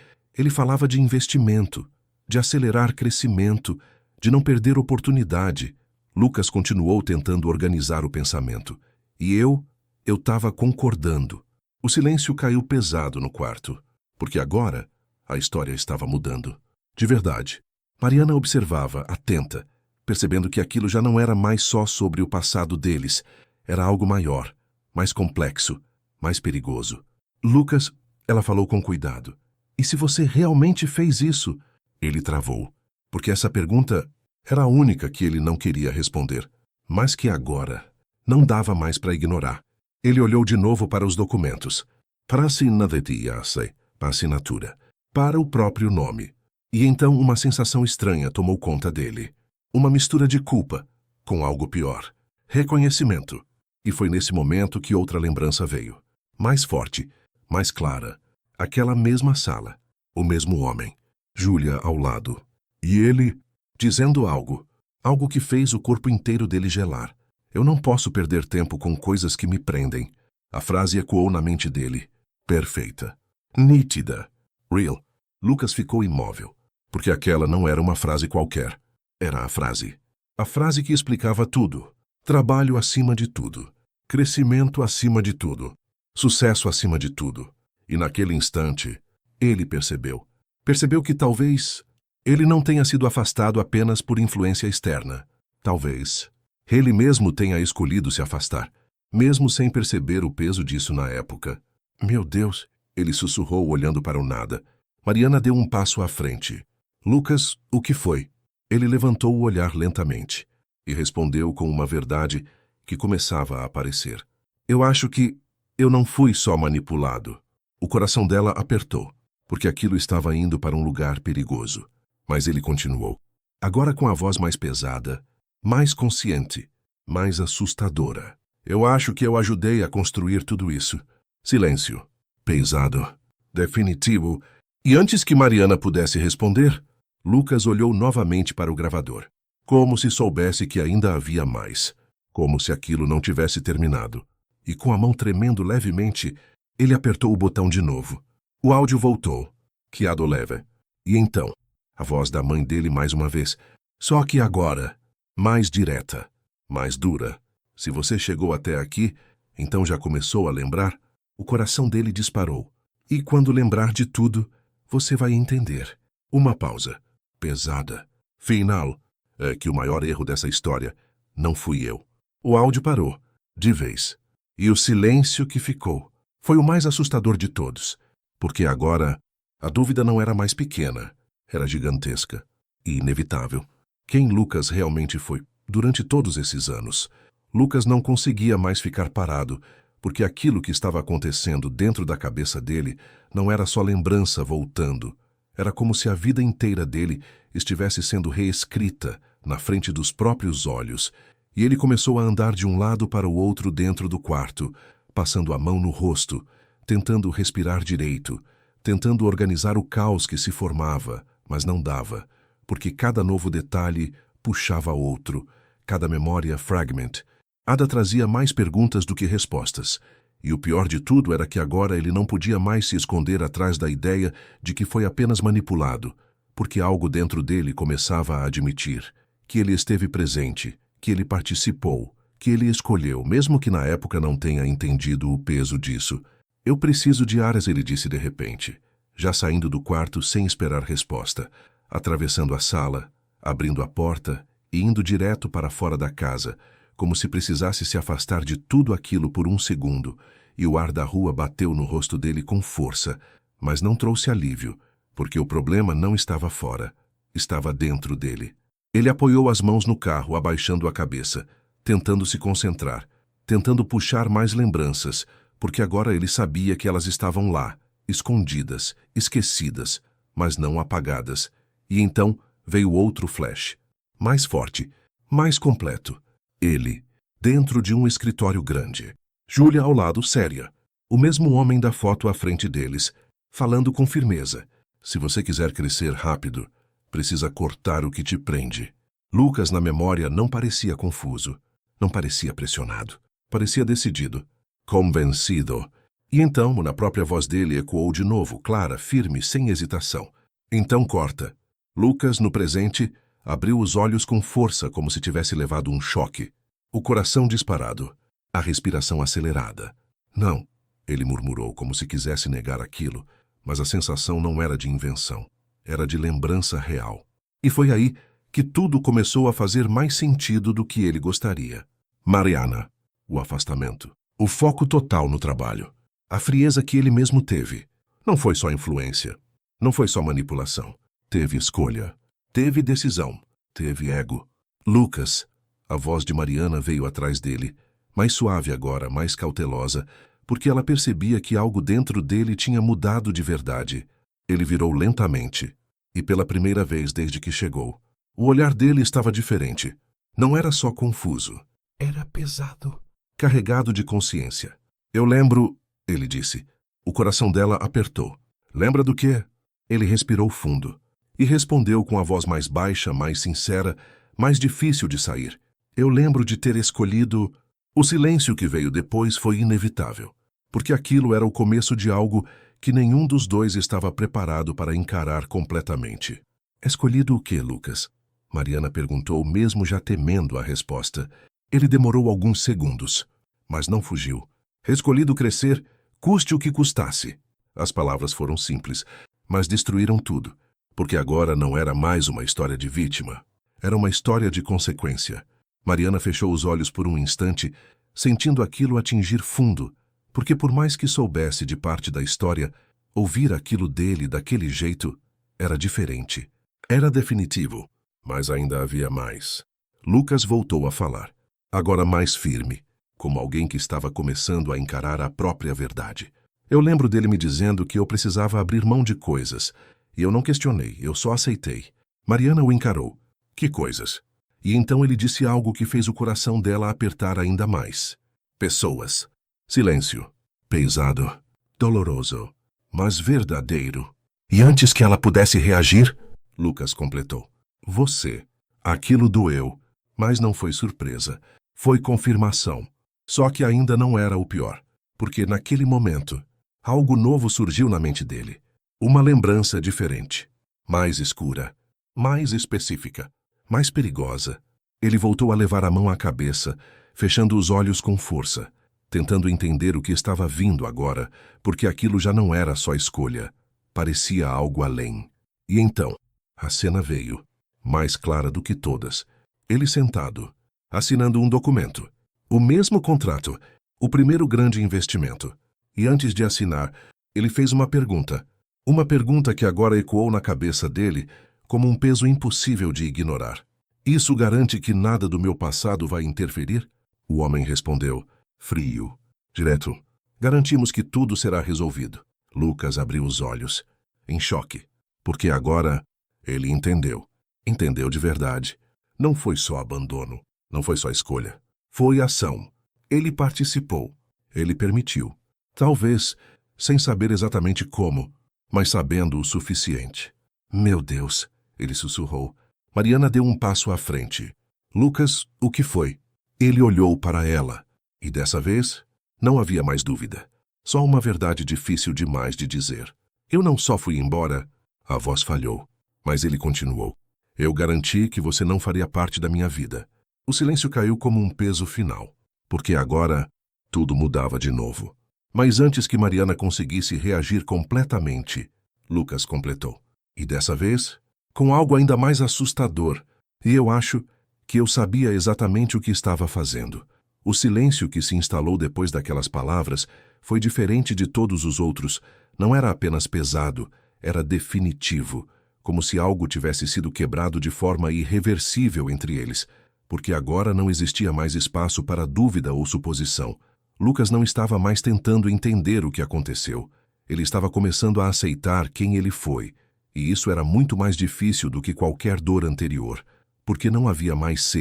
falava de investimento, de acelerar crescimento, de não perder oportunidade. Lucas continuou tentando organizar o pensamento. E eu estava concordando. O silêncio caiu pesado no quarto, porque agora a história estava mudando. De verdade. Mariana observava, atenta, percebendo que aquilo já não era mais só sobre o passado deles. Era algo maior, mais complexo, mais perigoso. Lucas, ela falou com cuidado. E se você realmente fez isso? Ele travou, porque essa pergunta era a única que ele não queria responder, mas que agora não dava mais para ignorar. Ele olhou de novo para os documentos, para a assinatura, para o próprio nome. E então uma sensação estranha tomou conta dele. Uma mistura de culpa com algo pior. Reconhecimento. E foi nesse momento que outra lembrança veio. Mais forte, mais clara. Aquela mesma sala. O mesmo homem. Julia ao lado. E ele, dizendo algo. Algo que fez o corpo inteiro dele gelar. Eu não posso perder tempo com coisas que me prendem. A frase ecoou na mente dele. Perfeita. Nítida. Real. Lucas ficou imóvel. Porque aquela não era uma frase qualquer. Era a frase. A frase que explicava tudo. Trabalho acima de tudo. Crescimento acima de tudo. Sucesso acima de tudo. E naquele instante, ele percebeu. Percebeu que talvez ele não tenha sido afastado apenas por influência externa. Talvez ele mesmo tenha escolhido se afastar, mesmo sem perceber o peso disso na época. Meu Deus, ele sussurrou olhando para o nada. Mariana deu um passo à frente. Lucas, o que foi? Ele levantou o olhar lentamente e respondeu com uma verdade que começava a aparecer. Eu acho que eu não fui só manipulado. O coração dela apertou, porque aquilo estava indo para um lugar perigoso. Mas ele continuou, agora com a voz mais pesada, mais consciente, mais assustadora. Eu acho que eu ajudei a construir tudo isso. Silêncio. Pesado. Definitivo. E antes que Mariana pudesse responder, Lucas olhou novamente para o gravador, como se soubesse que ainda havia mais, como se aquilo não tivesse terminado. E com a mão tremendo levemente, ele apertou o botão de novo. O áudio voltou, chiado leve. E então, a voz da mãe dele mais uma vez, só que agora, mais direta, mais dura. Se você chegou até aqui, então já começou a lembrar? O coração dele disparou. E quando lembrar de tudo, você vai entender. Uma pausa. Pesada. Final. É que o maior erro dessa história não fui eu. O áudio parou, de vez. E o silêncio que ficou foi o mais assustador de todos, porque agora a dúvida não era mais pequena, era gigantesca e inevitável. Quem Lucas realmente foi durante todos esses anos? Lucas não conseguia mais ficar parado, porque aquilo que estava acontecendo dentro da cabeça dele não era só lembrança voltando. Era como se a vida inteira dele estivesse sendo reescrita na frente dos próprios olhos, e ele começou a andar de um lado para o outro dentro do quarto, passando a mão no rosto, tentando respirar direito, tentando organizar o caos que se formava, mas não dava, porque cada novo detalhe puxava outro, cada memória fragment. Ada trazia mais perguntas do que respostas, e o pior de tudo era que agora ele não podia mais se esconder atrás da ideia de que foi apenas manipulado, porque algo dentro dele começava a admitir que ele esteve presente, que ele participou, que ele escolheu, mesmo que na época não tenha entendido o peso disso. Eu preciso de Aras, ele disse de repente, já saindo do quarto sem esperar resposta, atravessando a sala, abrindo a porta e indo direto para fora da casa, como se precisasse se afastar de tudo aquilo por um segundo, e o ar da rua bateu no rosto dele com força, mas não trouxe alívio, porque o problema não estava fora, estava dentro dele. Ele apoiou as mãos no carro, abaixando a cabeça, tentando se concentrar, tentando puxar mais lembranças, porque agora ele sabia que elas estavam lá, escondidas, esquecidas, mas não apagadas. E então veio outro flash, mais forte, mais completo. Ele, dentro de um escritório grande. Júlia ao lado, séria. O mesmo homem da foto à frente deles, falando com firmeza. Se você quiser crescer rápido, precisa cortar o que te prende. Lucas, na memória, não parecia confuso. Não parecia pressionado. Parecia decidido. Convencido. E então, na própria voz dele, ecoou de novo, clara, firme, sem hesitação. Então corta. Lucas, no presente, abriu os olhos com força, como se tivesse levado um choque. O coração disparado. A respiração acelerada. Não, ele murmurou, como se quisesse negar aquilo, mas a sensação não era de invenção. Era de lembrança real. E foi aí que tudo começou a fazer mais sentido do que ele gostaria. Mariana. O afastamento. O foco total no trabalho. A frieza que ele mesmo teve. Não foi só influência. Não foi só manipulação. Teve escolha. Teve decisão. Teve ego. Lucas. A voz de Mariana veio atrás dele, mais suave agora, mais cautelosa, porque ela percebia que algo dentro dele tinha mudado de verdade. Ele virou lentamente, e pela primeira vez desde que chegou. O olhar dele estava diferente. Não era só confuso. Era pesado. Carregado de consciência. Eu lembro, ele disse. O coração dela apertou. Lembra do quê? Ele respirou fundo. E respondeu com a voz mais baixa, mais sincera, mais difícil de sair. Eu lembro de ter escolhido... O silêncio que veio depois foi inevitável, porque aquilo era o começo de algo que nenhum dos dois estava preparado para encarar completamente. Escolhido o quê, Lucas? Mariana perguntou, mesmo já temendo a resposta. Ele demorou alguns segundos, mas não fugiu. Escolhido crescer, custe o que custasse. As palavras foram simples, mas destruíram tudo, porque agora não era mais uma história de vítima. Era uma história de consequência. Mariana fechou os olhos por um instante, sentindo aquilo atingir fundo, porque por mais que soubesse de parte da história, ouvir aquilo dele daquele jeito era diferente. Era definitivo, mas ainda havia mais. Lucas voltou a falar, agora mais firme, como alguém que estava começando a encarar a própria verdade. Eu lembro dele me dizendo que eu precisava abrir mão de coisas, e eu não questionei, eu só aceitei. Mariana o encarou. Que coisas? E então ele disse algo que fez o coração dela apertar ainda mais. Pessoas. Silêncio. Pesado. Doloroso. Mas verdadeiro. E antes que ela pudesse reagir, Lucas completou. Você. Aquilo doeu, mas não foi surpresa. Foi confirmação. Só que ainda não era o pior, porque naquele momento, algo novo surgiu na mente dele. Uma lembrança diferente. Mais escura. Mais específica. Mais perigosa. Ele voltou a levar a mão à cabeça, fechando os olhos com força, tentando entender o que estava vindo agora, porque aquilo já não era só escolha. Parecia algo além. E então, a cena veio, mais clara do que todas. Ele sentado, assinando um documento. O mesmo contrato, o primeiro grande investimento. E antes de assinar, ele fez uma pergunta. Uma pergunta que agora ecoou na cabeça dele, como um peso impossível de ignorar. Isso garante que nada do meu passado vai interferir? O homem respondeu, frio, direto. Garantimos que tudo será resolvido. Lucas abriu os olhos, em choque, porque agora ele entendeu. Entendeu de verdade. Não foi só abandono, não foi só escolha. Foi ação. Ele participou. Ele permitiu. Talvez sem saber exatamente como, mas sabendo o suficiente. Meu Deus! Ele sussurrou. Mariana deu um passo à frente. Lucas, o que foi? Ele olhou para ela. E dessa vez, não havia mais dúvida. Só uma verdade difícil demais de dizer. Eu não só fui embora. A voz falhou. Mas ele continuou. Eu garanti que você não faria parte da minha vida. O silêncio caiu como um peso final, porque agora tudo mudava de novo. Mas antes que Mariana conseguisse reagir completamente, Lucas completou. E dessa vez, com algo ainda mais assustador, e eu acho que eu sabia exatamente o que estava fazendo. O silêncio que se instalou depois daquelas palavras foi diferente de todos os outros. Não era apenas pesado, era definitivo, como se algo tivesse sido quebrado de forma irreversível entre eles, porque agora não existia mais espaço para dúvida ou suposição. Lucas não estava mais tentando entender o que aconteceu. Ele estava começando a aceitar quem ele foi, e isso era muito mais difícil do que qualquer dor anterior, porque não havia mais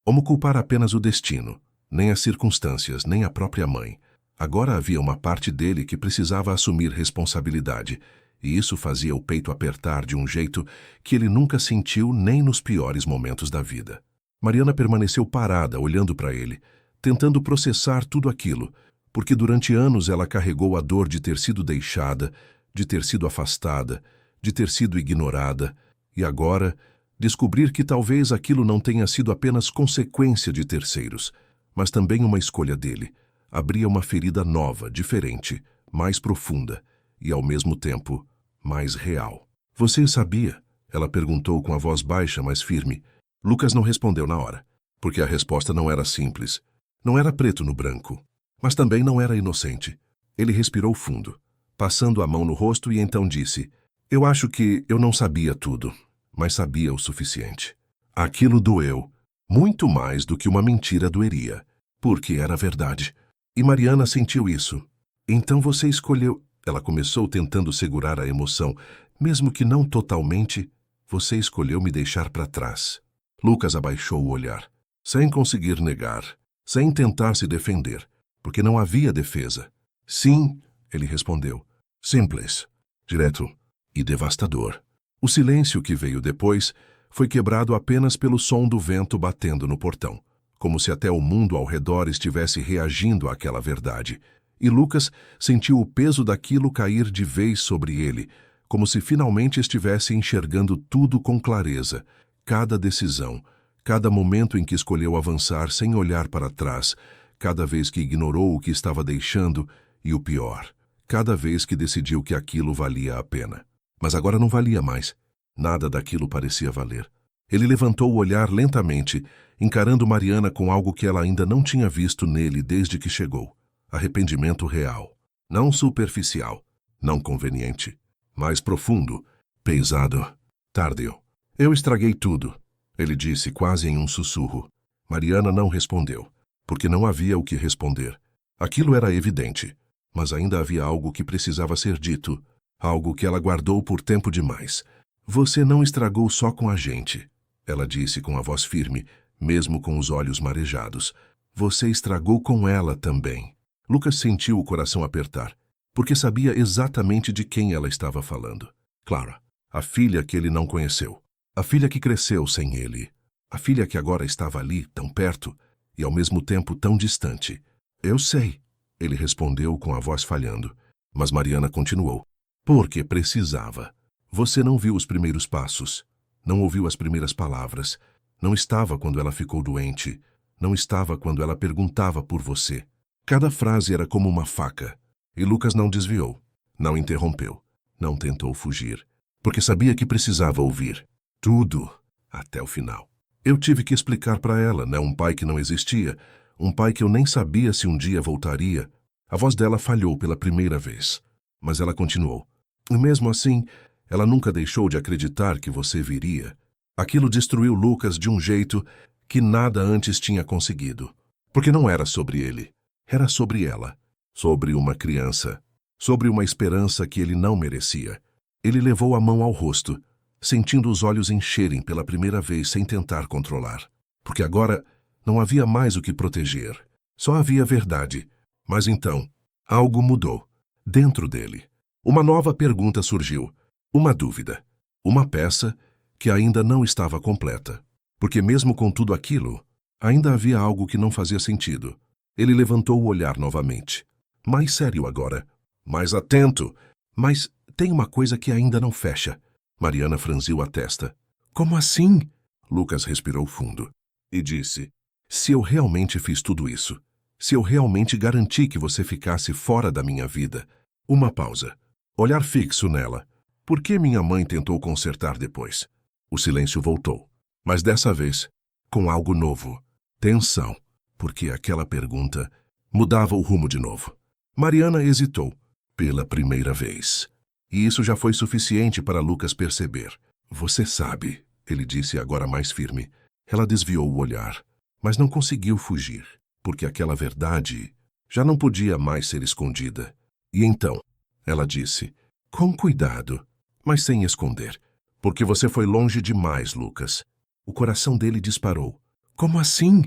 como culpar apenas o destino, nem as circunstâncias, nem a própria mãe. Agora havia uma parte dele que precisava assumir responsabilidade, e isso fazia o peito apertar de um jeito que ele nunca sentiu nem nos piores momentos da vida. Mariana permaneceu parada, olhando para ele, tentando processar tudo aquilo, porque durante anos ela carregou a dor de ter sido deixada, de ter sido afastada, de ter sido ignorada, e agora descobrir que talvez aquilo não tenha sido apenas consequência de terceiros, mas também uma escolha dele, abria uma ferida nova, diferente, mais profunda e, ao mesmo tempo, mais real. Você sabia? Ela perguntou com a voz baixa, mas firme. Lucas não respondeu na hora, porque a resposta não era simples. Não era preto no branco, mas também não era inocente. Ele respirou fundo, passando a mão no rosto, e então disse: eu acho que eu não sabia tudo, mas sabia o suficiente. Aquilo doeu, muito mais do que uma mentira doeria, porque era verdade. E Mariana sentiu isso. Então você escolheu... Ela começou tentando segurar a emoção, mesmo que não totalmente. Você escolheu me deixar para trás. Lucas abaixou o olhar, sem conseguir negar, sem tentar se defender, porque não havia defesa. Sim, ele respondeu. Simples, direto e devastador. O silêncio que veio depois foi quebrado apenas pelo som do vento batendo no portão, como se até o mundo ao redor estivesse reagindo àquela verdade. E Lucas sentiu o peso daquilo cair de vez sobre ele, como se finalmente estivesse enxergando tudo com clareza. Cada decisão, cada momento em que escolheu avançar sem olhar para trás, cada vez que ignorou o que estava deixando, e o pior, cada vez que decidiu que aquilo valia a pena. Mas agora não valia mais. Nada daquilo parecia valer. Ele levantou o olhar lentamente, encarando Mariana com algo que ela ainda não tinha visto nele desde que chegou. Arrependimento real. Não superficial. Não conveniente. Mais profundo. Pesado. Tardio. Eu estraguei tudo, ele disse quase em um sussurro. Mariana não respondeu, porque não havia o que responder. Aquilo era evidente, mas ainda havia algo que precisava ser dito, algo que ela guardou por tempo demais. Você não estragou só com a gente, ela disse com a voz firme, mesmo com os olhos marejados. Você estragou com ela também. Lucas sentiu o coração apertar, porque sabia exatamente de quem ela estava falando. Clara, a filha que ele não conheceu. A filha que cresceu sem ele. A filha que agora estava ali, tão perto, e ao mesmo tempo tão distante. Eu sei, ele respondeu com a voz falhando. Mas Mariana continuou. Porque precisava. Você não viu os primeiros passos. Não ouviu as primeiras palavras. Não estava quando ela ficou doente. Não estava quando ela perguntava por você. Cada frase era como uma faca. E Lucas não desviou. Não interrompeu. Não tentou fugir. Porque sabia que precisava ouvir. Tudo, até o final. Eu tive que explicar para ela, né? Um pai que não existia, um pai que eu nem sabia se um dia voltaria. A voz dela falhou pela primeira vez, mas ela continuou. E mesmo assim, ela nunca deixou de acreditar que você viria. Aquilo destruiu Lucas de um jeito que nada antes tinha conseguido. Porque não era sobre ele, era sobre ela, sobre uma criança, sobre uma esperança que ele não merecia. Ele levou a mão ao rosto, sentindo os olhos encherem pela primeira vez sem tentar controlar. Porque agora não havia mais o que proteger. Só havia verdade. Mas então, algo mudou. Dentro dele. Uma nova pergunta surgiu. Uma dúvida. Uma peça que ainda não estava completa. Porque mesmo com tudo aquilo, ainda havia algo que não fazia sentido. Ele levantou o olhar novamente. Mais sério agora. Mais atento. Mas tem uma coisa que ainda não fecha. Mariana franziu a testa. Como assim? Lucas respirou fundo e disse. Se eu realmente fiz tudo isso, se eu realmente garanti que você ficasse fora da minha vida. Uma pausa. Olhar fixo nela. Por que minha mãe tentou consertar depois? O silêncio voltou. Mas dessa vez, com algo novo. Tensão. Porque aquela pergunta mudava o rumo de novo. Mariana hesitou. Pela primeira vez. E isso já foi suficiente para Lucas perceber. Você sabe, ele disse agora mais firme. Ela desviou o olhar, mas não conseguiu fugir, porque aquela verdade já não podia mais ser escondida. E então, ela disse, com cuidado, mas sem esconder, porque você foi longe demais, Lucas. O coração dele disparou. Como assim?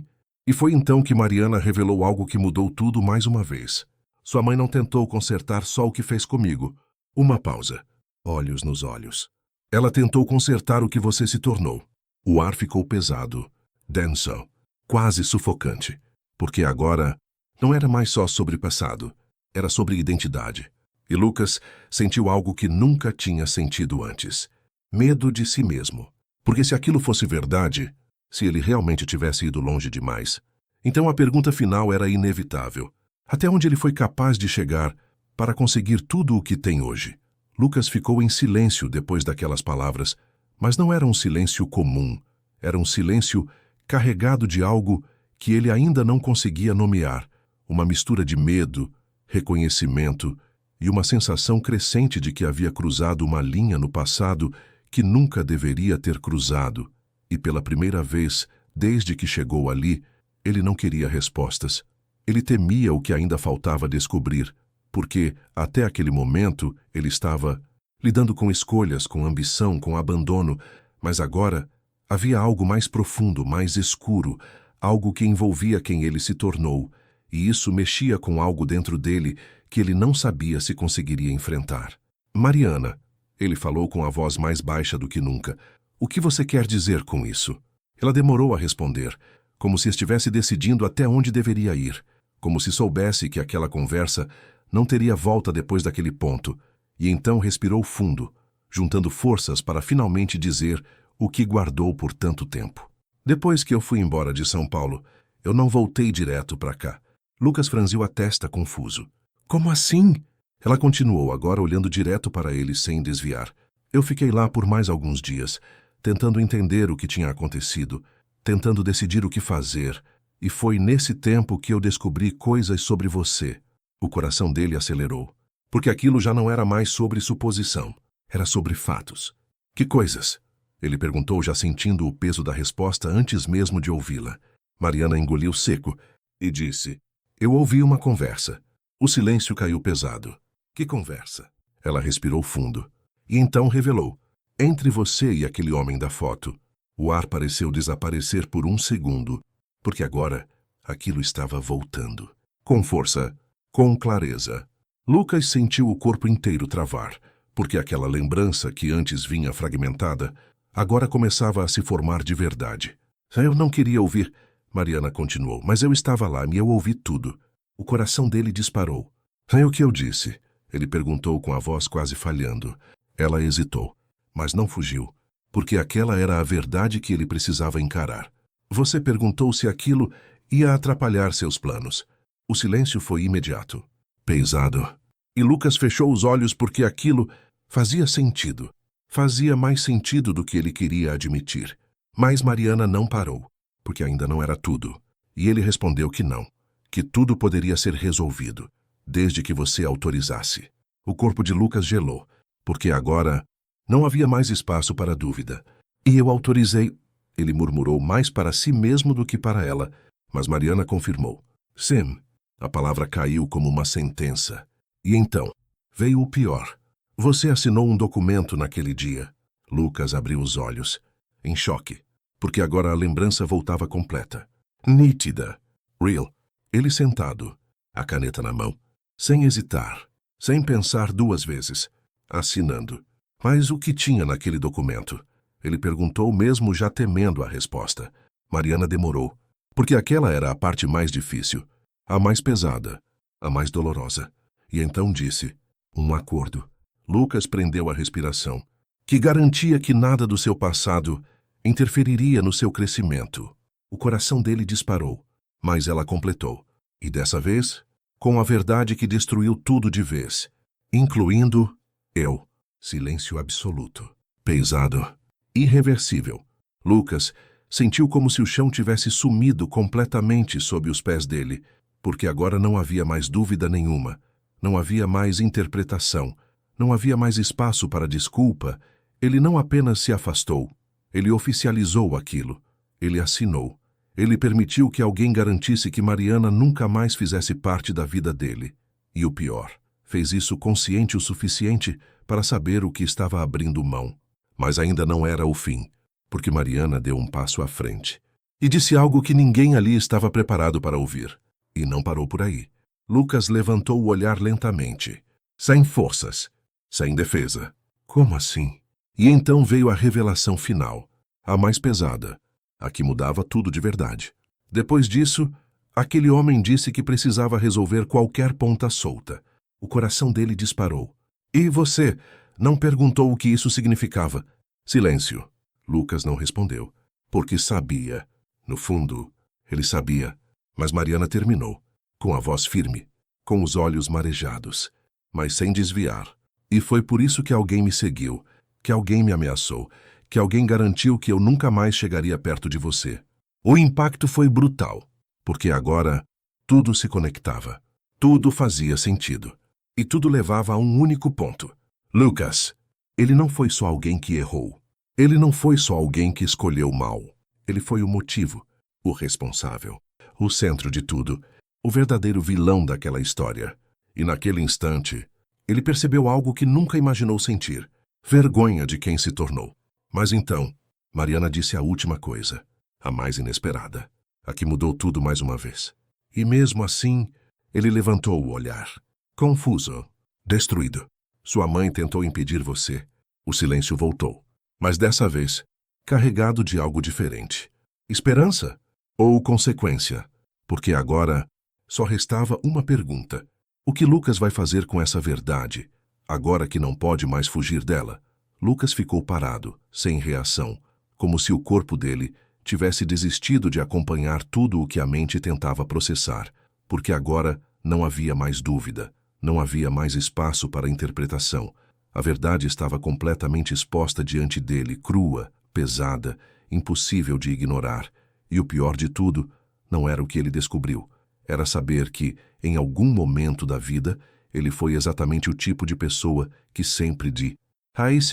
E foi então que Mariana revelou algo que mudou tudo mais uma vez. Sua mãe não tentou consertar só o que fez comigo. Uma pausa. Olhos nos olhos. Ela tentou consertar o que você se tornou. O ar ficou pesado, denso, quase sufocante. Porque agora não era mais só sobre passado, era sobre identidade. E Lucas sentiu algo que nunca tinha sentido antes. Medo de si mesmo. Porque se aquilo fosse verdade, se ele realmente tivesse ido longe demais, então a pergunta final era inevitável. Até onde ele foi capaz de chegar para conseguir tudo o que tem hoje? Lucas ficou em silêncio depois daquelas palavras, mas não era um silêncio comum. Era um silêncio carregado de algo que ele ainda não conseguia nomear. Uma mistura de medo, reconhecimento e uma sensação crescente de que havia cruzado uma linha no passado que nunca deveria ter cruzado. E pela primeira vez, desde que chegou ali, ele não queria respostas. Ele temia o que ainda faltava descobrir, porque, até aquele momento, ele estava lidando com escolhas, com ambição, com abandono, mas agora havia algo mais profundo, mais escuro, algo que envolvia quem ele se tornou, e isso mexia com algo dentro dele que ele não sabia se conseguiria enfrentar. Mariana, ele falou com a voz mais baixa do que nunca, o que você quer dizer com isso? Ela demorou a responder, como se estivesse decidindo até onde deveria ir, como se soubesse que aquela conversa não teria volta depois daquele ponto, e então respirou fundo, juntando forças para finalmente dizer o que guardou por tanto tempo. Depois que eu fui embora de São Paulo, eu não voltei direto para cá. Lucas franziu a testa confuso. Como assim? Ela continuou, agora olhando direto para ele sem desviar. Eu fiquei lá por mais alguns dias, tentando entender o que tinha acontecido, tentando decidir o que fazer, e foi nesse tempo que eu descobri coisas sobre você. O coração dele acelerou, porque aquilo já não era mais sobre suposição, era sobre fatos. Que coisas? Ele perguntou, já sentindo o peso da resposta antes mesmo de ouvi-la. Mariana engoliu seco e disse, eu ouvi uma conversa. O silêncio caiu pesado. Que conversa? Ela respirou fundo, e então revelou, entre você e aquele homem da foto. O ar pareceu desaparecer por um segundo, porque agora aquilo estava voltando. Com força, com clareza. Lucas sentiu o corpo inteiro travar, porque aquela lembrança que antes vinha fragmentada, agora começava a se formar de verdade. Eu não queria ouvir, Mariana continuou, mas eu estava lá e eu ouvi tudo. O coração dele disparou. É o que eu disse? Ele perguntou com a voz quase falhando. Ela hesitou, mas não fugiu, porque aquela era a verdade que ele precisava encarar. Você perguntou se aquilo ia atrapalhar seus planos. O silêncio foi imediato, pesado. E Lucas fechou os olhos porque aquilo fazia sentido. Fazia mais sentido do que ele queria admitir. Mas Mariana não parou, porque ainda não era tudo. E ele respondeu que não, que tudo poderia ser resolvido, desde que você autorizasse. O corpo de Lucas gelou, porque agora não havia mais espaço para dúvida. E eu autorizei, ele murmurou mais para si mesmo do que para ela, mas Mariana confirmou. Sim, a palavra caiu como uma sentença. E então, veio o pior. Você assinou um documento naquele dia. Lucas abriu os olhos, em choque, porque agora a lembrança voltava completa. Nítida. Real. Ele sentado, a caneta na mão, sem hesitar, sem pensar duas vezes, assinando. Mas o que tinha naquele documento? Ele perguntou mesmo já temendo a resposta. Mariana demorou, porque aquela era a parte mais difícil, a mais pesada, a mais dolorosa. E então disse, um acordo. Lucas prendeu a respiração, que garantia que nada do seu passado interferiria no seu crescimento. O coração dele disparou, mas ela completou. E dessa vez, com a verdade que destruiu tudo de vez, incluindo eu. Silêncio absoluto. Pesado. Irreversível. Lucas sentiu como se o chão tivesse sumido completamente sob os pés dele, porque agora não havia mais dúvida nenhuma, não havia mais interpretação, não havia mais espaço para desculpa. Ele não apenas se afastou, ele oficializou aquilo, ele assinou, ele permitiu que alguém garantisse que Mariana nunca mais fizesse parte da vida dele. E o pior, fez isso consciente o suficiente para saber o que estava abrindo mão. Mas ainda não era o fim, porque Mariana deu um passo à frente e disse algo que ninguém ali estava preparado para ouvir. E não parou por aí. Lucas levantou o olhar lentamente, sem forças, sem defesa. Como assim? E então veio a revelação final, a mais pesada, a que mudava tudo de verdade. Depois disso, aquele homem disse que precisava resolver qualquer ponta solta. O coração dele disparou. E você não perguntou o que isso significava? Silêncio. Lucas não respondeu, porque sabia. No fundo, ele sabia. Mas Mariana terminou, com a voz firme, com os olhos marejados, mas sem desviar. E foi por isso que alguém me seguiu, que alguém me ameaçou, que alguém garantiu que eu nunca mais chegaria perto de você. O impacto foi brutal, porque agora tudo se conectava, tudo fazia sentido, e tudo levava a um único ponto. Lucas, ele não foi só alguém que errou, ele não foi só alguém que escolheu mal, ele foi o motivo, o responsável, o centro de tudo, o verdadeiro vilão daquela história. E naquele instante, ele percebeu algo que nunca imaginou sentir, vergonha de quem se tornou. Mas então, Mariana disse a última coisa, a mais inesperada, a que mudou tudo mais uma vez. E mesmo assim, ele levantou o olhar, confuso, destruído. Sua mãe tentou impedir você. O silêncio voltou, mas dessa vez, carregado de algo diferente. Esperança ou consequência? Porque agora só restava uma pergunta. O que Lucas vai fazer com essa verdade, agora que não pode mais fugir dela? Lucas ficou parado, sem reação, como se o corpo dele tivesse desistido de acompanhar tudo o que a mente tentava processar, porque agora não havia mais dúvida, não havia mais espaço para interpretação. A verdade estava completamente exposta diante dele, crua, pesada, impossível de ignorar. E o pior de tudo, não era o que ele descobriu. Era saber que, em algum momento da vida, ele foi exatamente o tipo de pessoa que sempre disse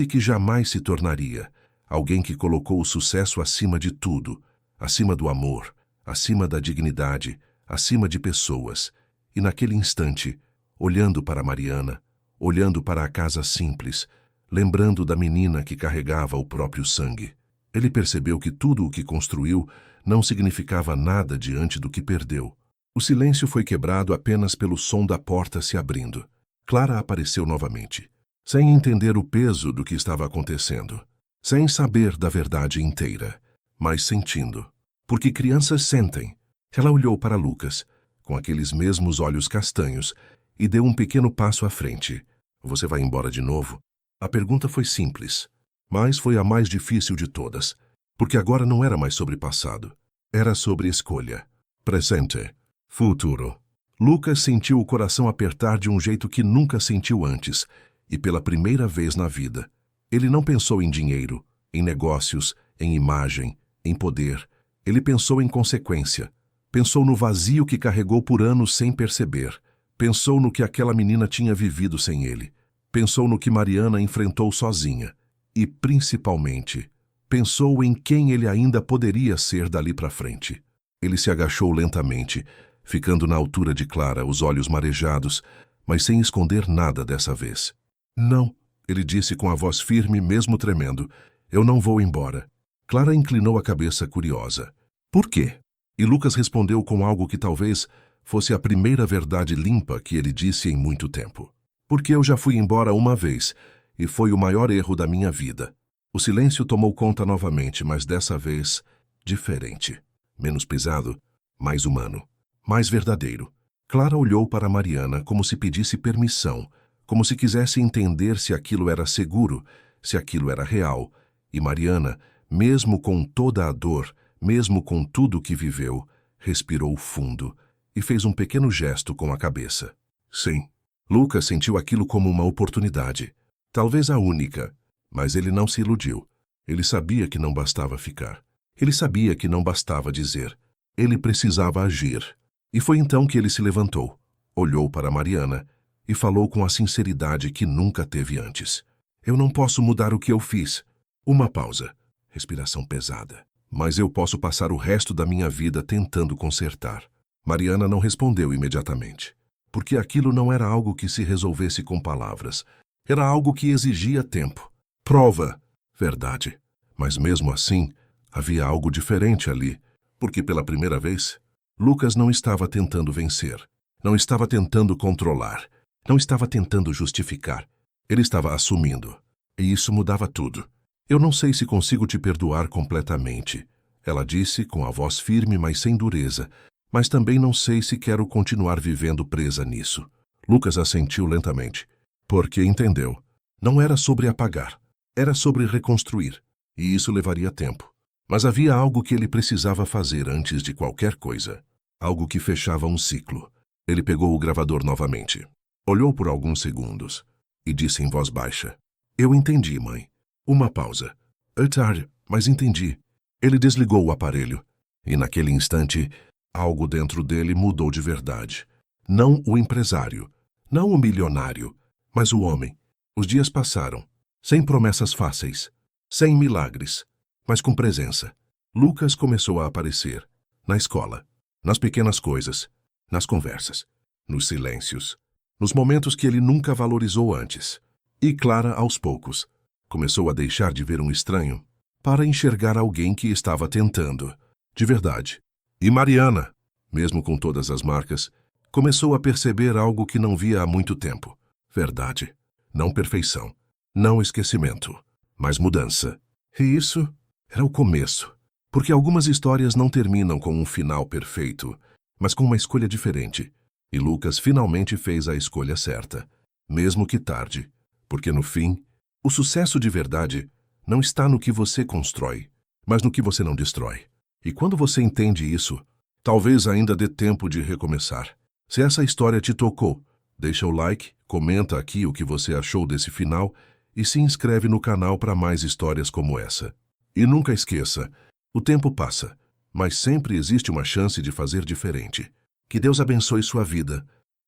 que jamais se tornaria. Alguém que colocou o sucesso acima de tudo, acima do amor, acima da dignidade, acima de pessoas. E naquele instante, olhando para Mariana, olhando para a casa simples, lembrando da menina que carregava o próprio sangue, ele percebeu que tudo o que construiu não significava nada diante do que perdeu. O silêncio foi quebrado apenas pelo som da porta se abrindo. Clara apareceu novamente, sem entender o peso do que estava acontecendo, sem saber da verdade inteira, mas sentindo. Porque crianças sentem. Ela olhou para Lucas, com aqueles mesmos olhos castanhos, e deu um pequeno passo à frente. Você vai embora de novo? A pergunta foi simples, mas foi a mais difícil de todas, porque agora não era mais sobre passado, era sobre escolha, presente, futuro. Lucas sentiu o coração apertar de um jeito que nunca sentiu antes, e pela primeira vez na vida. Ele não pensou em dinheiro, em negócios, em imagem, em poder. Ele pensou em consequência. Pensou no vazio que carregou por anos sem perceber. Pensou no que aquela menina tinha vivido sem ele. Pensou no que Mariana enfrentou sozinha. E, principalmente, pensou em quem ele ainda poderia ser dali para frente. Ele se agachou lentamente, ficando na altura de Clara, os olhos marejados, mas sem esconder nada dessa vez. Não, ele disse com a voz firme, mesmo tremendo. Eu não vou embora. Clara inclinou a cabeça curiosa. Por quê? E Lucas respondeu com algo que talvez fosse a primeira verdade limpa que ele disse em muito tempo. Porque eu já fui embora uma vez, e foi o maior erro da minha vida. O silêncio tomou conta novamente, mas dessa vez diferente. Menos pesado, mais humano, mais verdadeiro. Clara olhou para Mariana como se pedisse permissão, como se quisesse entender se aquilo era seguro, se aquilo era real. E Mariana, mesmo com toda a dor, Mesmo com tudo o que viveu, respirou fundo e fez um pequeno gesto com a cabeça. Sim, Lucas sentiu aquilo como uma oportunidade, talvez a única, mas ele não se iludiu. Ele sabia que não bastava ficar. Ele sabia que não bastava dizer. Ele precisava agir. E foi então que ele se levantou, olhou para Mariana e falou com a sinceridade que nunca teve antes. Eu não posso mudar o que eu fiz. Uma pausa. Respiração pesada. Mas eu posso passar o resto da minha vida tentando consertar. Mariana não respondeu imediatamente, porque aquilo não era algo que se resolvesse com palavras. Era algo que exigia tempo. Prova. Verdade. Mas mesmo assim, havia algo diferente ali, porque pela primeira vez, Lucas não estava tentando vencer, não estava tentando controlar, não estava tentando justificar. Ele estava assumindo. E isso mudava tudo. Eu não sei se consigo te perdoar completamente, ela disse com a voz firme, mas sem dureza, mas também não sei se quero continuar vivendo presa nisso. Lucas assentiu lentamente, porque entendeu. Não era sobre apagar, era sobre reconstruir, e isso levaria tempo. Mas havia algo que ele precisava fazer antes de qualquer coisa, algo que fechava um ciclo. Ele pegou o gravador novamente, olhou por alguns segundos e disse em voz baixa: Eu entendi, mãe. Uma pausa. É tarde, mas entendi. Ele desligou o aparelho, e naquele instante, algo dentro dele mudou de verdade. Não o empresário, não o milionário, mas o homem. Os dias passaram, sem promessas fáceis, sem milagres, mas com presença. Lucas começou a aparecer, na escola, nas pequenas coisas, nas conversas, nos silêncios, nos momentos que ele nunca valorizou antes. E Clara, aos poucos, começou a deixar de ver um estranho para enxergar alguém que estava tentando, de verdade. E Mariana, mesmo com todas as marcas, começou a perceber algo que não via há muito tempo. Verdade. Não perfeição. Não esquecimento. Mas mudança. E isso era o começo. Porque algumas histórias não terminam com um final perfeito, mas com uma escolha diferente. E Lucas finalmente fez a escolha certa, mesmo que tarde. Porque no fim, o sucesso de verdade não está no que você constrói, mas no que você não destrói. E quando você entende isso, talvez ainda dê tempo de recomeçar. Se essa história te tocou, deixa o like, comenta aqui o que você achou desse final e se inscreve no canal para mais histórias como essa. E nunca esqueça, o tempo passa, mas sempre existe uma chance de fazer diferente. Que Deus abençoe sua vida